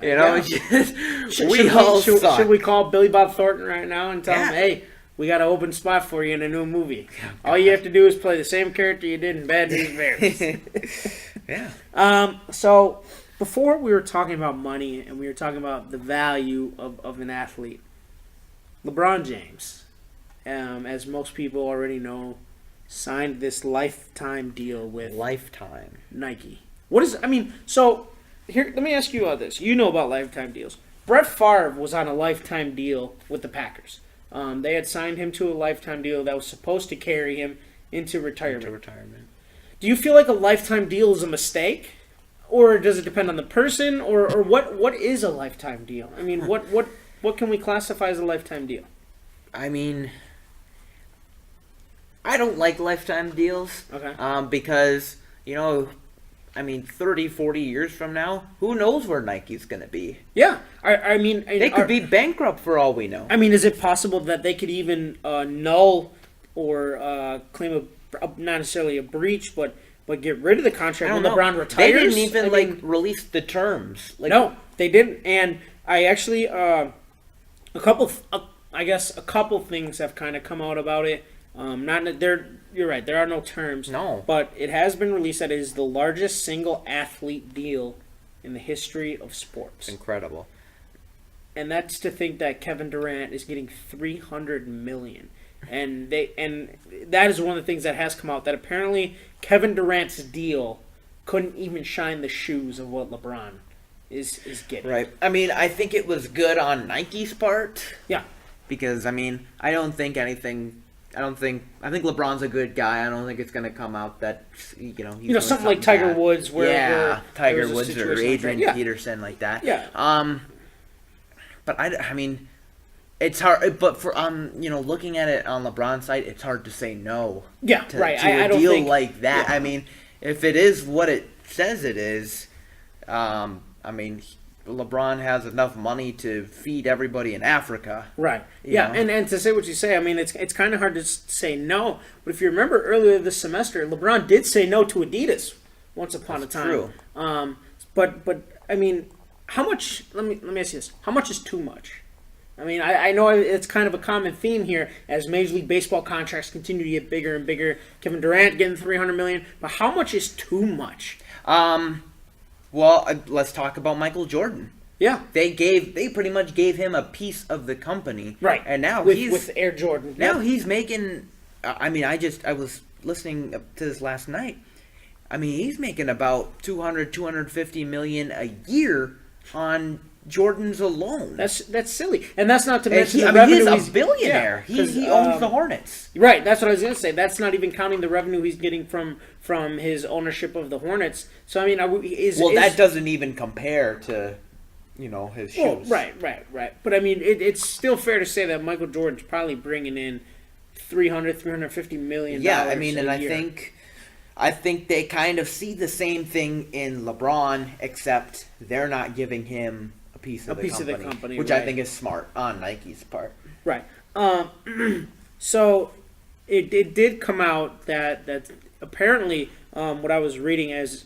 Should we call Billy Bob Thornton right now and tell him, "Hey, we got an open spot for you in a new movie. All you have to do is play the same character you did in Bad News Bears." Yeah. So before we were talking about money and we were talking about the value of an athlete, LeBron James, as most people already know, signed this lifetime deal with Nike. So here, let me ask you about this. You know about lifetime deals. Brett Favre was on a lifetime deal with the Packers. They had signed him to a lifetime deal that was supposed to carry him into retirement. Do you feel like a lifetime deal is a mistake? Or does it depend on the person? Or what is a lifetime deal? What can we classify as a lifetime deal? I don't like lifetime deals. Okay. Because, 30, 40 years from now, who knows where Nike's going to be? Yeah. They could be bankrupt for all we know. Is it possible that they could even null or claim not necessarily a breach, but get rid of the contract when LeBron retires? They didn't even release the terms. No, they didn't. And I actually a couple things have kind of come out about it. You're right. There are no terms. No. But it has been released that it is the largest single athlete deal in the history of sports. Incredible. And that's to think that Kevin Durant is getting $300 million. And that is one of the things that has come out, that apparently Kevin Durant's deal couldn't even shine the shoes of what LeBron is getting. Right. I think it was good on Nike's part. Yeah. Because I think LeBron's a good guy. I don't think it's going to come out that he's something like Tiger Woods, where Tiger Woods or Adrian Peterson like that. Yeah. But It's hard, but for looking at it on LeBron's side, it's hard to say no. Yeah, to, right. To a I don't deal think, like that. Yeah. I mean, if it is what it says it is, I mean, LeBron has enough money to feed everybody in Africa. Right. Yeah, and to say what you say, I mean, it's kind of hard to say no. But if you remember earlier this semester, LeBron did say no to Adidas once upon a time. True. But I mean, how much? Let me ask you this: how much is too much? I mean, I know it's kind of a common theme here as Major League Baseball contracts continue to get bigger and bigger. Kevin Durant getting $300 million, but how much is too much? Well, let's talk about Michael Jordan. Yeah, they pretty much gave him a piece of the company, right? And now with Air Jordan. Now he's making. I mean, I was listening to this last night. I mean, he's making about $250 million a year on Jordans alone. That's silly, and that's not to mention the revenue. He's a billionaire. Yeah, he owns the Hornets. Right, that's what I was going to say. That's not even counting the revenue he's getting from his ownership of the Hornets. So I mean, that doesn't even compare to, his shoes. Well, right. But I mean, it's still fair to say that Michael Jordan's probably bringing in $350 million. Yeah, I mean, and I think they kind of see the same thing in LeBron, except they're not giving him a piece of the company, which right. I think is smart on Nike's part. Right. So it did come out that apparently what I was reading as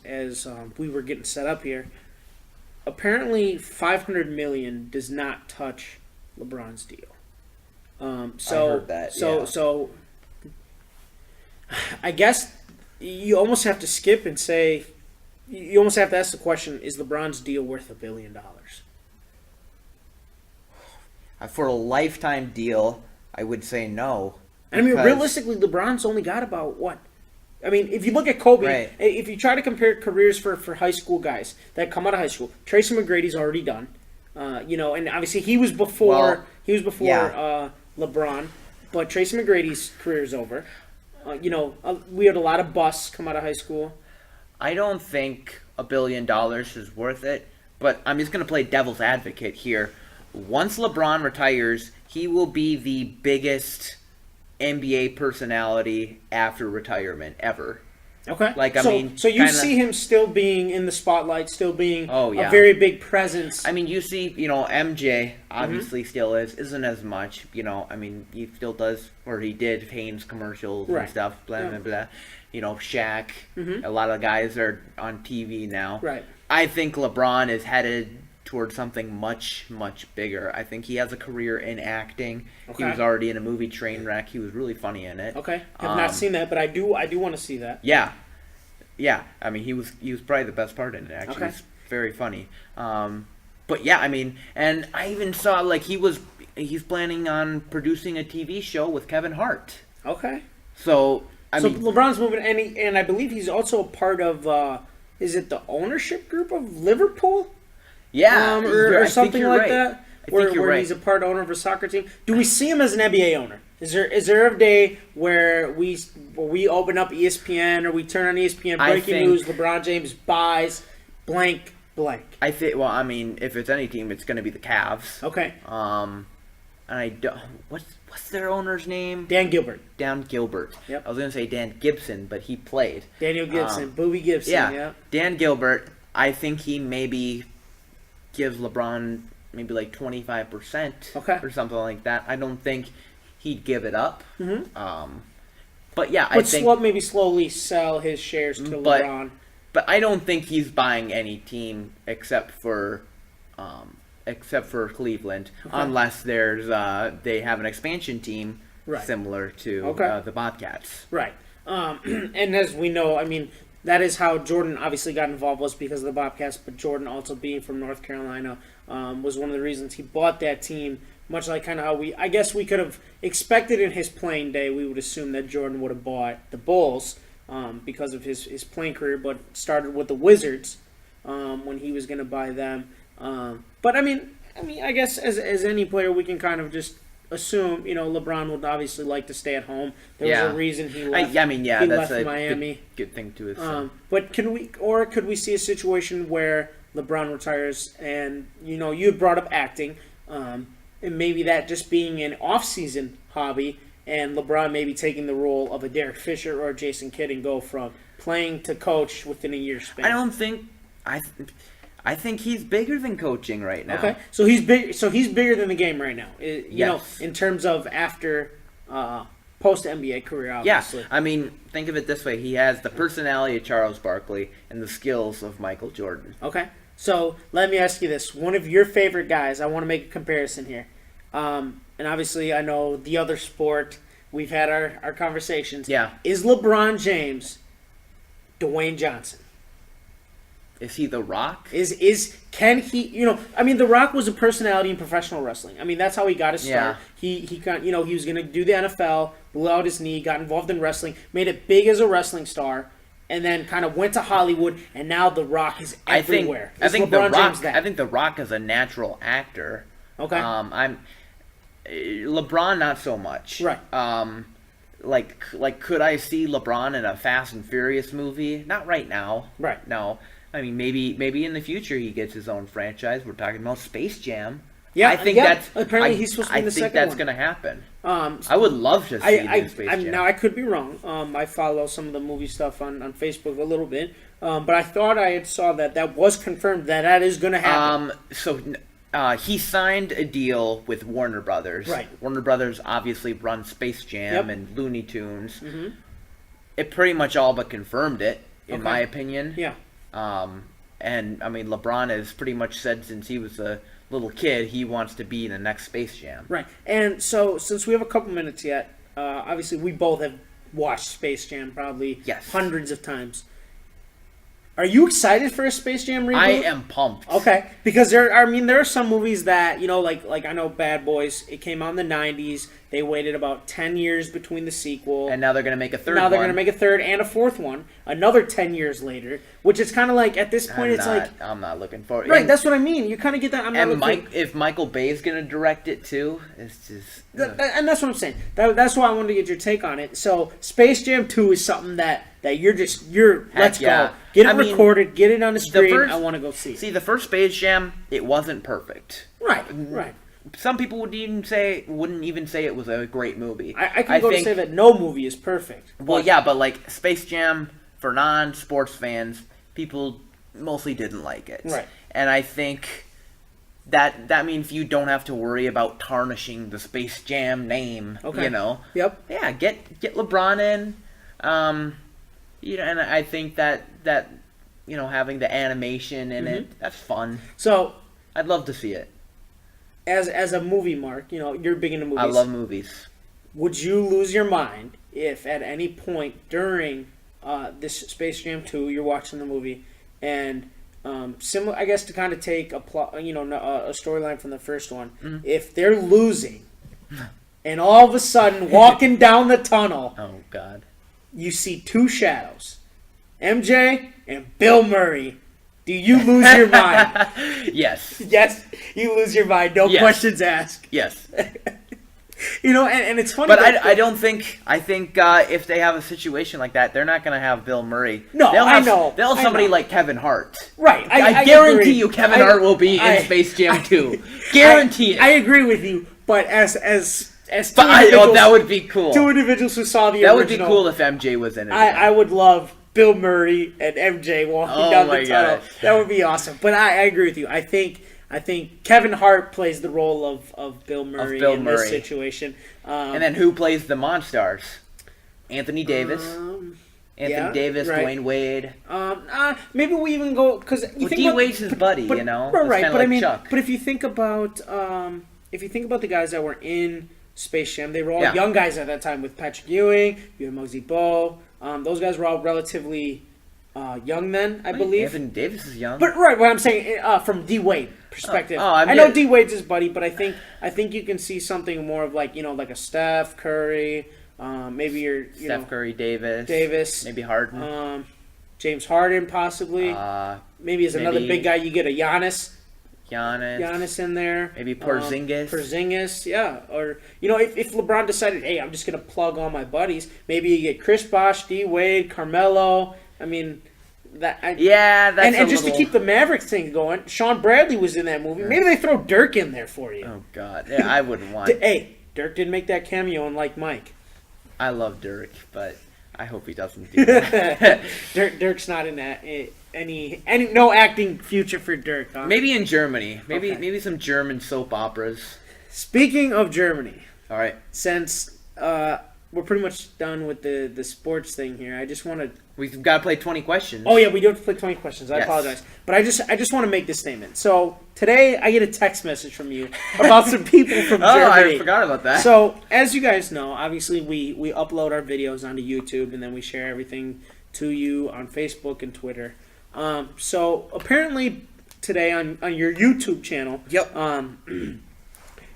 we were getting set up here, apparently $500 million does not touch LeBron's deal. I heard that. So I guess you almost have to skip and say, you almost have to ask the question: is LeBron's deal worth $1 billion? For a lifetime deal, I would say no. I mean, realistically, LeBron's only got about what? I mean, if you look at Kobe, right. If you try to compare careers for high school guys that come out of high school, Tracy McGrady's already done. And obviously he was before LeBron, but Tracy McGrady's career is over. We had a lot of busts come out of high school. I don't think $1 billion is worth it, but I'm just going to play devil's advocate here. Once LeBron retires, he will be the biggest NBA personality after retirement ever. Okay. So you see him still being in the spotlight, still being a very big presence. I mean, you see, MJ obviously still isn't as much. I mean, he still does, or he did Hanes commercials and stuff. Blah blah blah. Shaq. A lot of guys are on TV now. Right. I think LeBron is headed towards something much, much bigger. I think he has a career in acting. Okay. He was already in a movie, Trainwreck. He was really funny in it. Okay, I've not seen that, but I do want to see that. Yeah. I mean, he was probably the best part in it. Actually, It's very funny. But yeah, I mean, and I even saw he's planning on producing a TV show with Kevin Hart. Okay. So I mean, LeBron's moving, and I believe he's also a part of. Is it the ownership group of Liverpool? Yeah, or something like that. Where he's a part owner of a soccer team. Do we see him as an NBA owner? Is there a day where we open up ESPN or we turn on ESPN breaking news? LeBron James buys blank. I think. Well, I mean, if it's any team, it's going to be the Cavs. Okay. And I don't. What's their owner's name? Dan Gilbert. Dan Gilbert. Yep. I was going to say Dan Gibson, but he played. Daniel Gibson, Booby Gibson. Yeah. Yep. Dan Gilbert. I think he maybe gives LeBron maybe like 25% or something like that. I don't think he'd give it up. Mm-hmm. But yeah, I think maybe slowly sell his shares to LeBron. But I don't think he's buying any team except for Cleveland, unless there's they have an expansion team similar to the Bobcats. Right. And as we know, I mean, that is how Jordan obviously got involved, was because of the Bobcats, but Jordan also being from North Carolina was one of the reasons he bought that team, much like kind of how we could have expected in his playing day. We would assume that Jordan would have bought the Bulls because of his playing career, but started with the Wizards when he was going to buy them. But I mean, I guess as any player, we can kind of just assume, LeBron would obviously like to stay at home. There was a reason he left. He that's left Miami. Good thing to assume. But could we see a situation where LeBron retires and you brought up acting? and maybe that just being an off-season hobby, and LeBron maybe taking the role of a Derek Fisher or a Jason Kidd and go from playing to coach within a year span. I think he's bigger than coaching right now. Okay, so he's big. So he's bigger than the game right now. You know, Yes. in terms of after post NBA career, obviously. Yeah, I mean, think of it this way: he has the personality of Charles Barkley and the skills of Michael Jordan. Okay, so let me ask you this: one of your favorite guys. I want to make a comparison here, and obviously, I know the other sport. We've had our conversations. Yeah. Is LeBron James Dwayne Johnson? Is he The Rock? Can he? You know, I mean, The Rock was a personality in professional wrestling. I mean, that's how he got his start. Yeah. He got, you know, he was going to do the NFL, blew out his knee, got involved in wrestling, made it big as a wrestling star, and then kind of went to Hollywood. And now The Rock is everywhere. I think LeBron James that? I think The Rock is a natural actor. Okay. LeBron not so much. Right. Like could I see LeBron in a Fast and Furious movie? Not right now. Right. No. I mean, maybe in the future he gets his own franchise. We're talking about Space Jam. Yeah, I think apparently he's supposed to be in the second one. I think that's going to happen. I would love to see new Space Jam. Now I could be wrong. I follow some of the movie stuff on Facebook a little bit, but I thought I had saw that was confirmed that is going to happen. He signed a deal with Warner Brothers. Right. Warner Brothers obviously runs Space Jam Yep. and Looney Tunes. Mm-hmm. It pretty much all but confirmed it, in Okay. my opinion. Yeah. And I mean, LeBron has pretty much said since he was a little kid he wants to be in the next Space Jam. Right. And so, since we have a couple minutes yet, obviously we both have watched Space Jam probably hundreds of times. Are you excited for a Space Jam reboot? I am pumped. Okay, because there are some movies that, you know, like I know Bad Boys. It came out in the '90s. They waited about 10 years between the sequel, And now they're going to make a third now one. they're going to make a third and a fourth one, another 10 years later. Which is kind of like at this point, I'm not looking for it. Right. And, That's what I mean. You kind of get that. I'm not and looking. if Michael Bay's going to direct it too, it's just. And that's what I'm saying. That's why I wanted to get your take on it. So Space Jam 2 is something that let's go. Get it recorded, get it on the screen. I want to go see it. See, the first Space Jam, it wasn't perfect. Right. Some people wouldn't even say it was a great movie. I can go to say that no movie is perfect. Well, yeah, but like Space Jam, for non-sports fans, people mostly didn't like it. Right. And I think that means you don't have to worry about tarnishing the Space Jam name. Okay. You know. Yep. Yeah, get LeBron in. You know, and I think that you know, having the animation in it, that's fun. So I'd love to see it. As a movie mark, you know, you're big into movies. I love movies. Would you lose your mind if at any point during this Space Jam 2 you're watching the movie and similar, I guess, to kind of take a plot, you know, a storyline from the first one, if they're losing and all of a sudden walking down the tunnel, Oh God. you see two shadows, MJ and Bill Murray. Do you lose your mind? Yes. Yes, you lose your mind. No questions asked. Yes. You know, and it's funny. But I don't think. I think if they have a situation like that, they're not going to have Bill Murray. No, they'll have, I know. They'll have somebody like Kevin Hart. Right. I guarantee you Kevin Hart will be in Space Jam 2. Guarantee it. I agree with you, but as that would be cool. Two individuals who saw the that original. would be cool if MJ was in it. I would love Bill Murray and MJ walking down the tunnel. God. That would be awesome. But I agree with you. I think Kevin Hart plays the role of Bill Murray this situation. And then who plays the Monstars? Anthony Davis. Anthony Davis, right. Dwayne Wade. Maybe we even go because D Wade's his buddy, you know. Right, but like I mean, Chuck. but if you think about the guys that were in Space Jam, they were all young guys at that time with Patrick Ewing, you had Muggsy Bogues. Those guys were all relatively young then, I believe. Anthony Davis is young. But right, what I'm saying from D Wade perspective, I know D Wade's his buddy, but I think you can see something more of like a Steph Curry, maybe Steph Curry, Davis, maybe Harden, James Harden possibly, maybe as another big guy. You get a Giannis in there. Maybe Porzingis. Yeah. Or, if LeBron decided, hey, I'm just going to plug all my buddies, maybe you get Chris Bosh, D Wade, Carmelo. I mean, And just to keep the Mavericks thing going, Sean Bradley was in that movie. Maybe they throw Dirk in there for you. Oh God, yeah, I wouldn't want. Hey, Dirk did make that cameo in Like Mike. I love Dirk, but I hope he doesn't do that. Dirk's not in that any no acting future for Dirk. Huh? Maybe in Germany. Maybe some German soap operas. Speaking of Germany, all right. Since we're pretty much done with the sports thing here, I just want to. We've got to play 20 questions. Oh yeah, we do have to play 20 questions. I apologize, but I just want to make this statement. So today I get a text message from you about some people from Germany. I forgot about that. So as you guys know, obviously we upload our videos onto YouTube and then we share everything to you on Facebook and Twitter. So apparently today on your YouTube channel,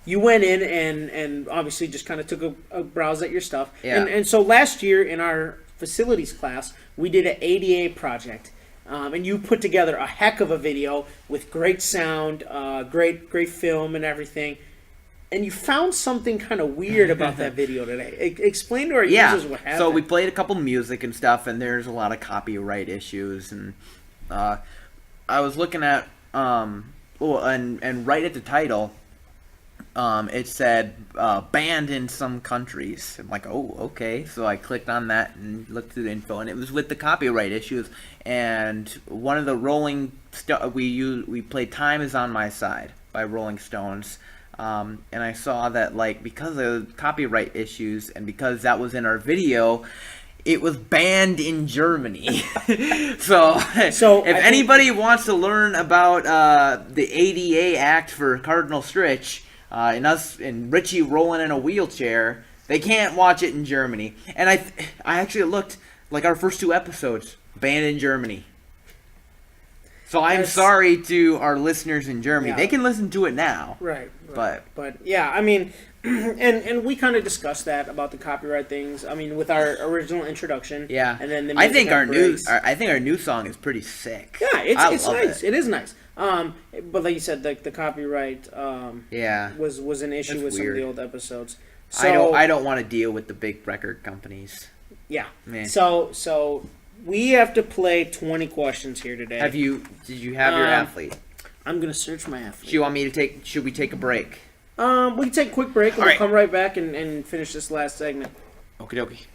you went in and obviously just kind of took a browse at your stuff. Yeah. And so last year in our facilities class, we did an ADA project. And you put together a heck of a video with great sound, great film and everything. And you found something kind of weird about that video today. Explain to our users what happened. So we played a couple music and stuff, and there's a lot of copyright issues. And I was looking at, and right at the title, it said banned in some countries. I'm like, oh, okay. So I clicked on that and looked through the info, and it was with the copyright issues. And one of the we played "Time Is on My Side" by Rolling Stones, and I saw that because of copyright issues and because that was in our video, it was banned in Germany. so if anybody wants to learn about the ADA Act for Cardinal Stritch. And Richie rolling in a wheelchair, they can't watch it in Germany. And I actually looked, our first 2 episodes, banned in Germany. So I'm sorry to our listeners in Germany. Yeah. They can listen to it now. Right. But yeah, I mean, and we kind of discussed that about the copyright things. I mean, with our original introduction. Yeah. And then the I think our new song is pretty sick. Yeah, it's nice. It is nice. But like you said, the copyright was an issue with some of the old episodes. So, I don't want to deal with the big record companies. Yeah. Man. So we have to play 20 questions here today. Did you have your athlete? I'm gonna search my athlete. Should we take a break? We can take a quick break and we'll come right back and finish this last segment. Okie dokie.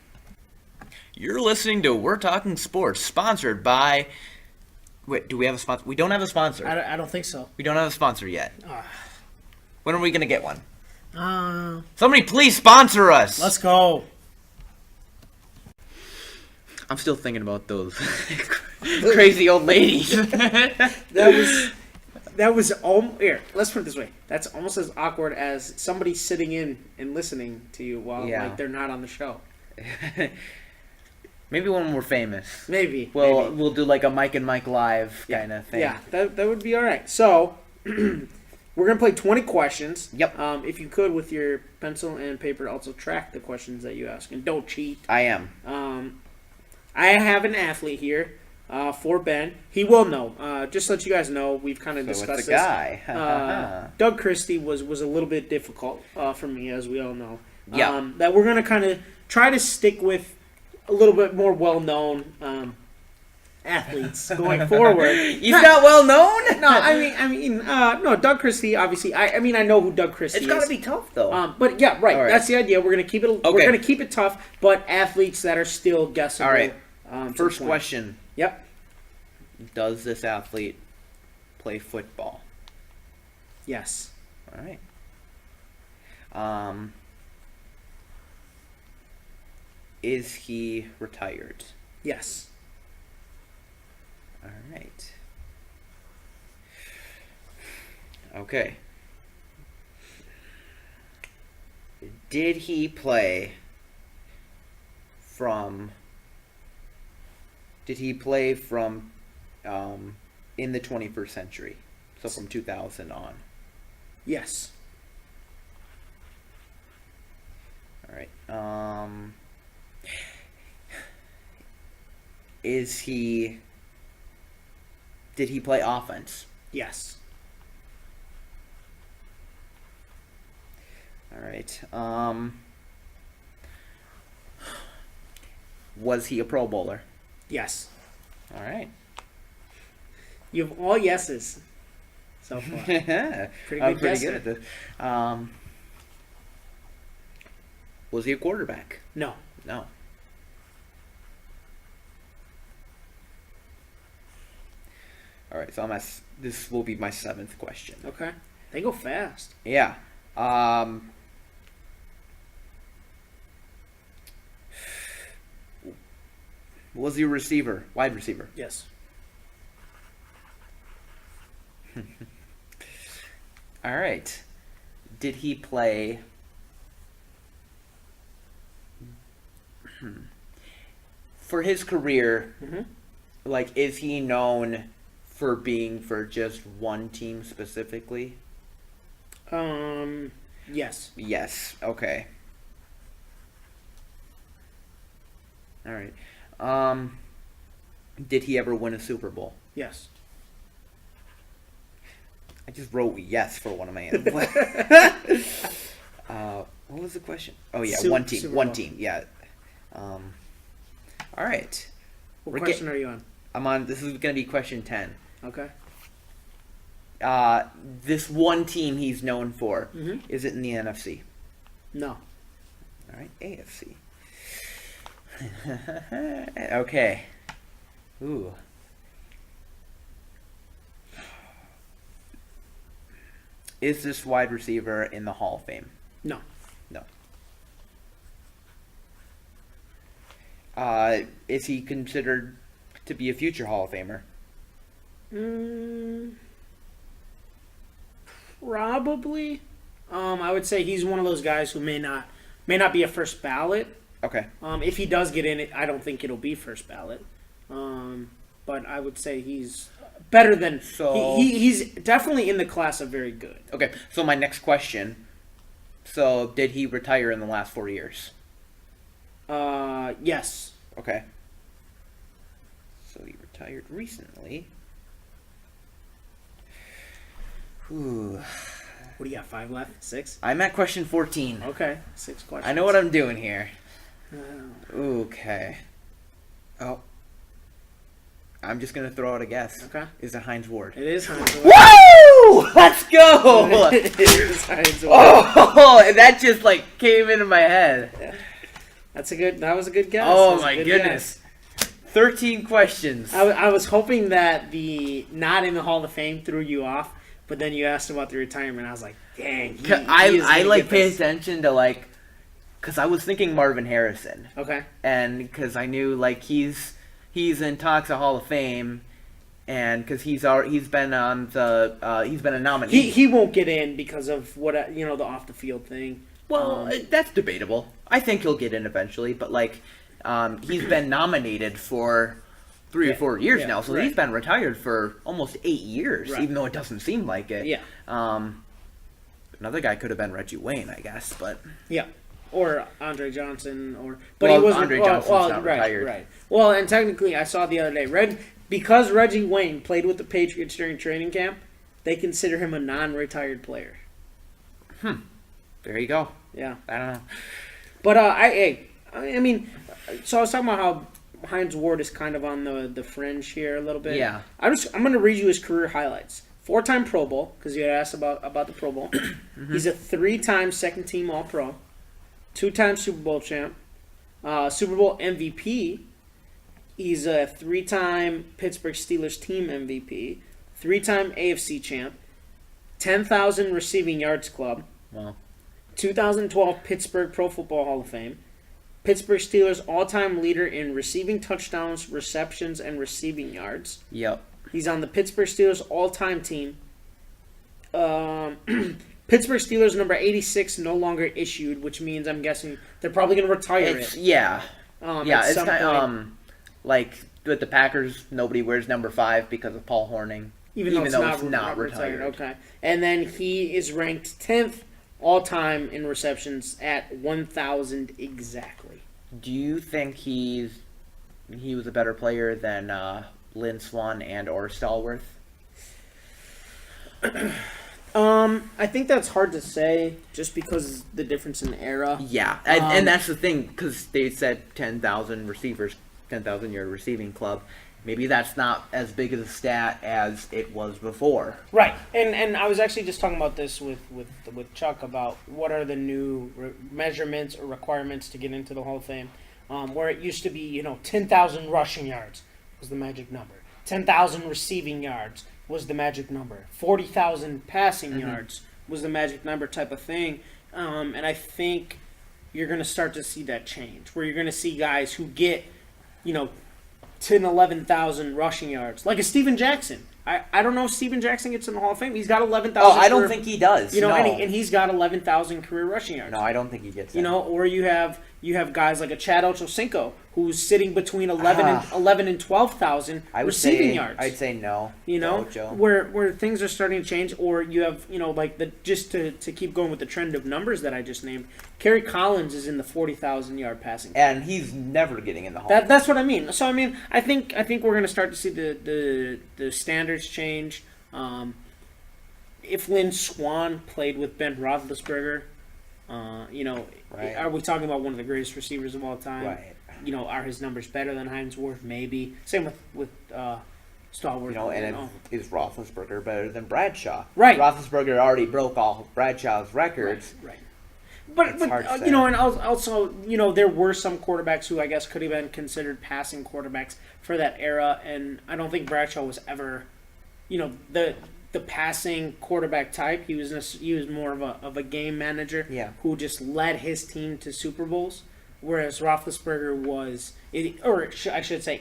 You're listening to We're Talking Sports, sponsored by. Wait, do we have a sponsor? We don't have a sponsor. I don't think so. We don't have a sponsor yet. When are we going to get one? Somebody please sponsor us. Let's go. I'm still thinking about those crazy old ladies. That was here. Let's put it this way. That's almost as awkward as somebody sitting in and listening to you while they're not on the show. Maybe when we're famous. Maybe. We'll do a Mike and Mike live kind of thing. Yeah, that would be all right. So, we're going to play 20 questions. Yep. If you could, with your pencil and paper, also track the questions that you ask. And don't cheat. I am. I have an athlete here for Ben. He will know. Just to let you guys know, we've kind of discussed it's a guy. this. Doug Christie was a little bit difficult for me, as we all know. Yeah. That we're going to kind of try to stick with a little bit more well-known athleets going forward. He's not well-known? No, I mean, no. Doug Christie, obviously. I know who Doug Christie is. It's got to be tough, though. But yeah, right. That's the idea. We're gonna keep it. Okay. We're gonna keep it tough, but athletes that are still guessable. All right. First question. Yep. Does this athlete play football? Yes. All right. Is he retired? Yes. All right. Okay. Did he play from in the 21st century? So from 2000 on. Yes. All right. Did he play offense? Yes. All right. Was he a Pro Bowler? Yes. All right. You have all yeses so far. I'm pretty good at this. Was he a quarterback? No. No. All right, so this will be my 7th question. Okay. They go fast. Yeah. Was he a receiver? Wide receiver? Yes. All right. Did he play... For his career, like, is he known for being for just one team specifically? Yes. Yes. Okay. All right. Did he ever win a Super Bowl? Yes. I just wrote yes for one of my answers. What was the question? Oh yeah, one team. Super One Bowl. team. Yeah. All right. What question are you on? I'm on. This is going to be question 10. Okay. This one team he's known for, is it in the NFC? No. All right, AFC. Okay. Ooh. Is this wide receiver in the Hall of Fame? No. No. Is he considered to be a future Hall of Famer? Probably. I would say he's one of those guys who may not be a first ballot. Okay. If he does get in it, I don't think it'll be first ballot. But I would say he's better than. So he's definitely in the class of very good. Okay. So my next question. So did he retire in the last 4 years? Yes. Okay. So he retired recently. Ooh. What do you got? 5 left? 6? I'm at question 14. Okay, 6 questions. I know what I'm doing here. Okay. Oh. I'm just gonna throw out a guess. Okay. Is it Heinz Ward? It is Heinz Ward. Woo! Let's go! It is Heinz Ward. Oh, and that just like came into my head. Yeah. That was a good guess. Oh my goodness. 13 questions. I was hoping that the not in the Hall of Fame threw you off, but then you asked about the retirement. I was like, dang. I like pay attention to like, because I was thinking Marvin Harrison. Okay. And because I knew like he's in talks of Hall of Fame, and because he's been on the he's been a nominee. He won't get in because of what the off the field thing. Well, that's debatable. I think he'll get in eventually, but like he's been nominated for 3 or 4 years now, so he's been retired for almost 8 years, even though it doesn't seem like it. Yeah. Another guy could have been Reggie Wayne, I guess, but yeah, or Andre Johnson, but he wasn't. Andre Johnson's not retired. Right. Well, and technically, I saw the other day, because Reggie Wayne played with the Patriots during training camp, they consider him a non-retired player. There you go. Yeah. I don't know. But I mean, so I was talking about how Heinz Ward is kind of on the fringe here a little bit. Yeah. I'm going to read you his career highlights. 4-time Pro Bowl, because you had asked about the Pro Bowl. He's a 3-time second-team All-Pro, 2-time Super Bowl champ, Super Bowl MVP. He's a 3-time Pittsburgh Steelers team MVP, 3-time AFC champ, 10,000 receiving yards club. Wow. 2012 Pittsburgh Pro Football Hall of Fame. Pittsburgh Steelers all-time leader in receiving touchdowns, receptions, and receiving yards. Yep. He's on the Pittsburgh Steelers all-time team. Pittsburgh Steelers number 86 no longer issued, which means I'm guessing they're probably going to retire it. Yeah. It's some kind point. like with the Packers, nobody wears number 5 because of Paul Horning. Even though it's not retired. Okay. And then he is ranked 10th all-time in receptions at 1,000 exactly. Do you think he was a better player than Lynn Swann and or Stallworth? I think that's hard to say just because the difference in era. Yeah, and that's the thing, because they said 10,000 receivers, 10,000 yard receiving club, maybe that's not as big of a stat as it was before. Right, and I was actually just talking about this with Chuck about what are the new measurements or requirements to get into the Hall of Fame, where it used to be 10,000 rushing yards was the magic number, 10,000 receiving yards was the magic number, 40,000 passing yards was the magic number type of thing, and I think you're going to start to see that change, where you're going to see guys who get 10, 11,000 rushing yards. Like a Steven Jackson. I don't know if Steven Jackson gets in the Hall of Fame. He's got 11,000. Oh, I don't think he does. No. And he's got 11,000 career rushing yards. No, I don't think he gets it. Or you have guys like a Chad Ochocinco who's sitting between 11 and 12,000 receiving yards. I'd say no. Where things are starting to change, or you have just to keep going with the trend of numbers that I just named. Kerry Collins is in the 40,000 yard passing, and he's never getting in the Hall. That's what I mean. So I think we're going to start to see the standards change. If Lynn Swann played with Ben Roethlisberger, right. Are we talking about one of the greatest receivers of all time? Right. Are his numbers better than Hainsworth? Maybe. Same with Stallworth. Is Roethlisberger better than Bradshaw? Right. Roethlisberger already broke all Bradshaw's records. Right. But and also there were some quarterbacks who I guess could have been considered passing quarterbacks for that era, and I don't think Bradshaw was ever, the passing quarterback type. He was more of a game manager who just led his team to Super Bowls, whereas Roethlisberger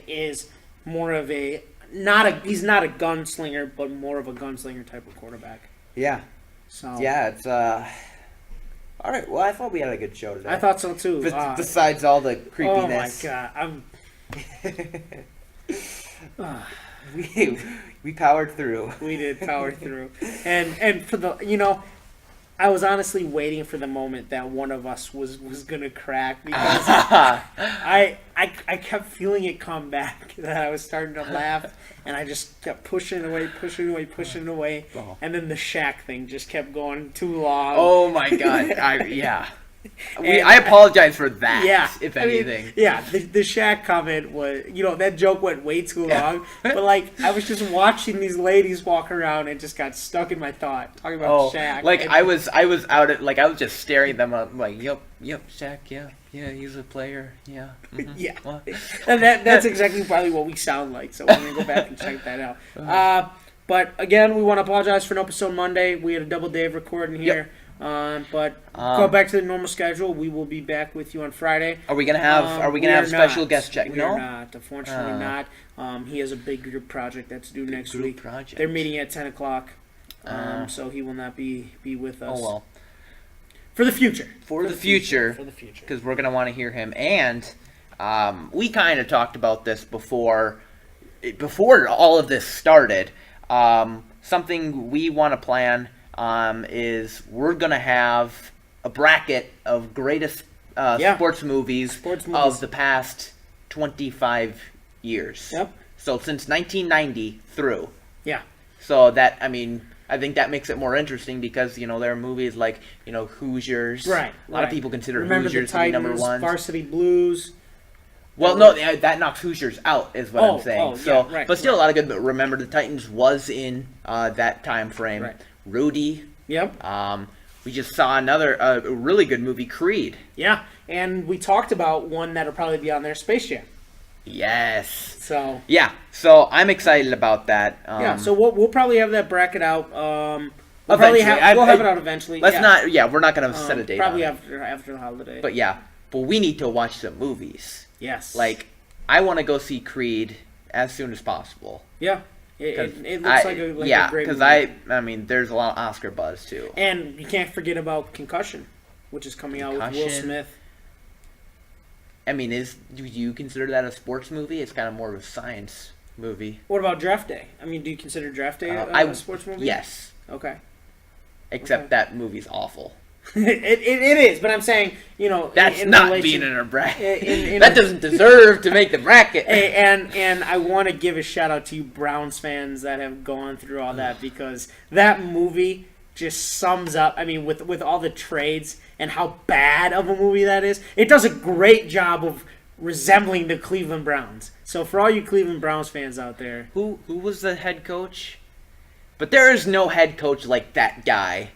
is more of he's not a gunslinger, but more of a gunslinger type of quarterback. Yeah. So it's all right. Well, I thought we had a good show today. I thought so too. Besides all the creepiness. Oh my God, we powered through. We did power through, and for the I was honestly waiting for the moment that one of us was gonna crack, because I kept feeling it come back, that I was starting to laugh, and I just kept pushing away, Oh. and then the Shaq thing just kept going too long. Oh my God! I apologize for that. Yeah, if anything. The Shaq comment was, that joke went way too long. But I was just watching these ladies walk around and just got stuck in my thought talking about Shaq. I was out at I was just staring at them up yep, Shaq, yeah, he's a player, yeah. Mm-hmm. Yeah, and that's exactly probably what we sound like. So we're gonna go back and check that out. But again, we want to apologize for an episode Monday. We had a double day of recording here. Yep. But go back to the normal schedule. We will be back with you on Friday. Are we gonna have special guest check? We are not. Unfortunately, not. He has a big group project that's due next week. Project. They're meeting at 10:00. So he will not be with us. Oh well. For the future. For the future. Because we're gonna want to hear him, and we kind of talked about this before all of this started. Something we want to plan. Is we're going to have a bracket of greatest sports movies of the past 25 years. Yep. So since 1990 through. Yeah. So that, I think that makes it more interesting because, there are movies like, Hoosiers. Right. A lot of people consider Remember Hoosiers the Titans, to be number one. Varsity Blues. Well, no, that knocks Hoosiers out, is what I'm saying. But still a lot of good. But Remember the Titans was in that time frame. Right. Rudy. Yep. We just saw another really good movie, Creed. Yeah, and we talked about one that'll probably be on there, Space Jam. Yes. So. Yeah. So I'm excited about that. So we'll probably have that bracket out. We'll have it out eventually. Let's not. Yeah, we're not gonna set a date. Probably after the holiday. But we need to watch some movies. Yes. I want to go see Creed as soon as possible. Yeah. It looks like a great movie. Because there's a lot of Oscar buzz too. And you can't forget about Concussion, which is coming out with Will Smith. Do you consider that a sports movie? It's kind of more of a science movie. What about Draft Day? Do you consider Draft Day a sports movie? Yes. Okay. Except that movie's awful. It is, but I'm saying, that's not being in a bracket. That doesn't deserve to make the bracket. And I want to give a shout out to you Browns fans that have gone through all that, because that movie just sums up. with all the trades and how bad of a movie that is. It does a great job of resembling the Cleveland Browns. So for all you Cleveland Browns fans out there, who was the head coach? But there is no head coach like that guy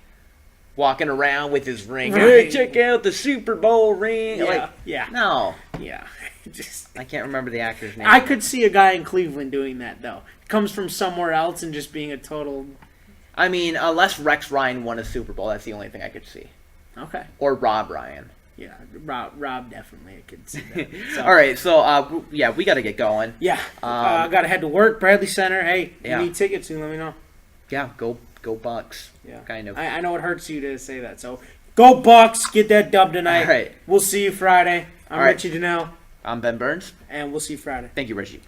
walking around with his ring. Hey, check out the Super Bowl ring. No. Yeah. I can't remember the actor's name. I could see a guy in Cleveland doing that, though. Comes from somewhere else and just being a total... I mean, unless Rex Ryan won a Super Bowl, that's the only thing I could see. Okay. Or Rob Ryan. Yeah, Rob definitely. I could see that. So. All right, so, we got to get going. Yeah. I got to head to work. Bradley Center. Hey, yeah. You need tickets, you let me know. Yeah, go Bucks. Yeah. Kind of. I know it hurts you to say that, so go Bucks. Get that dub tonight. All right. We'll see you Friday. I'm Richie Donnell. I'm Ben Burns. And we'll see you Friday. Thank you, Richie.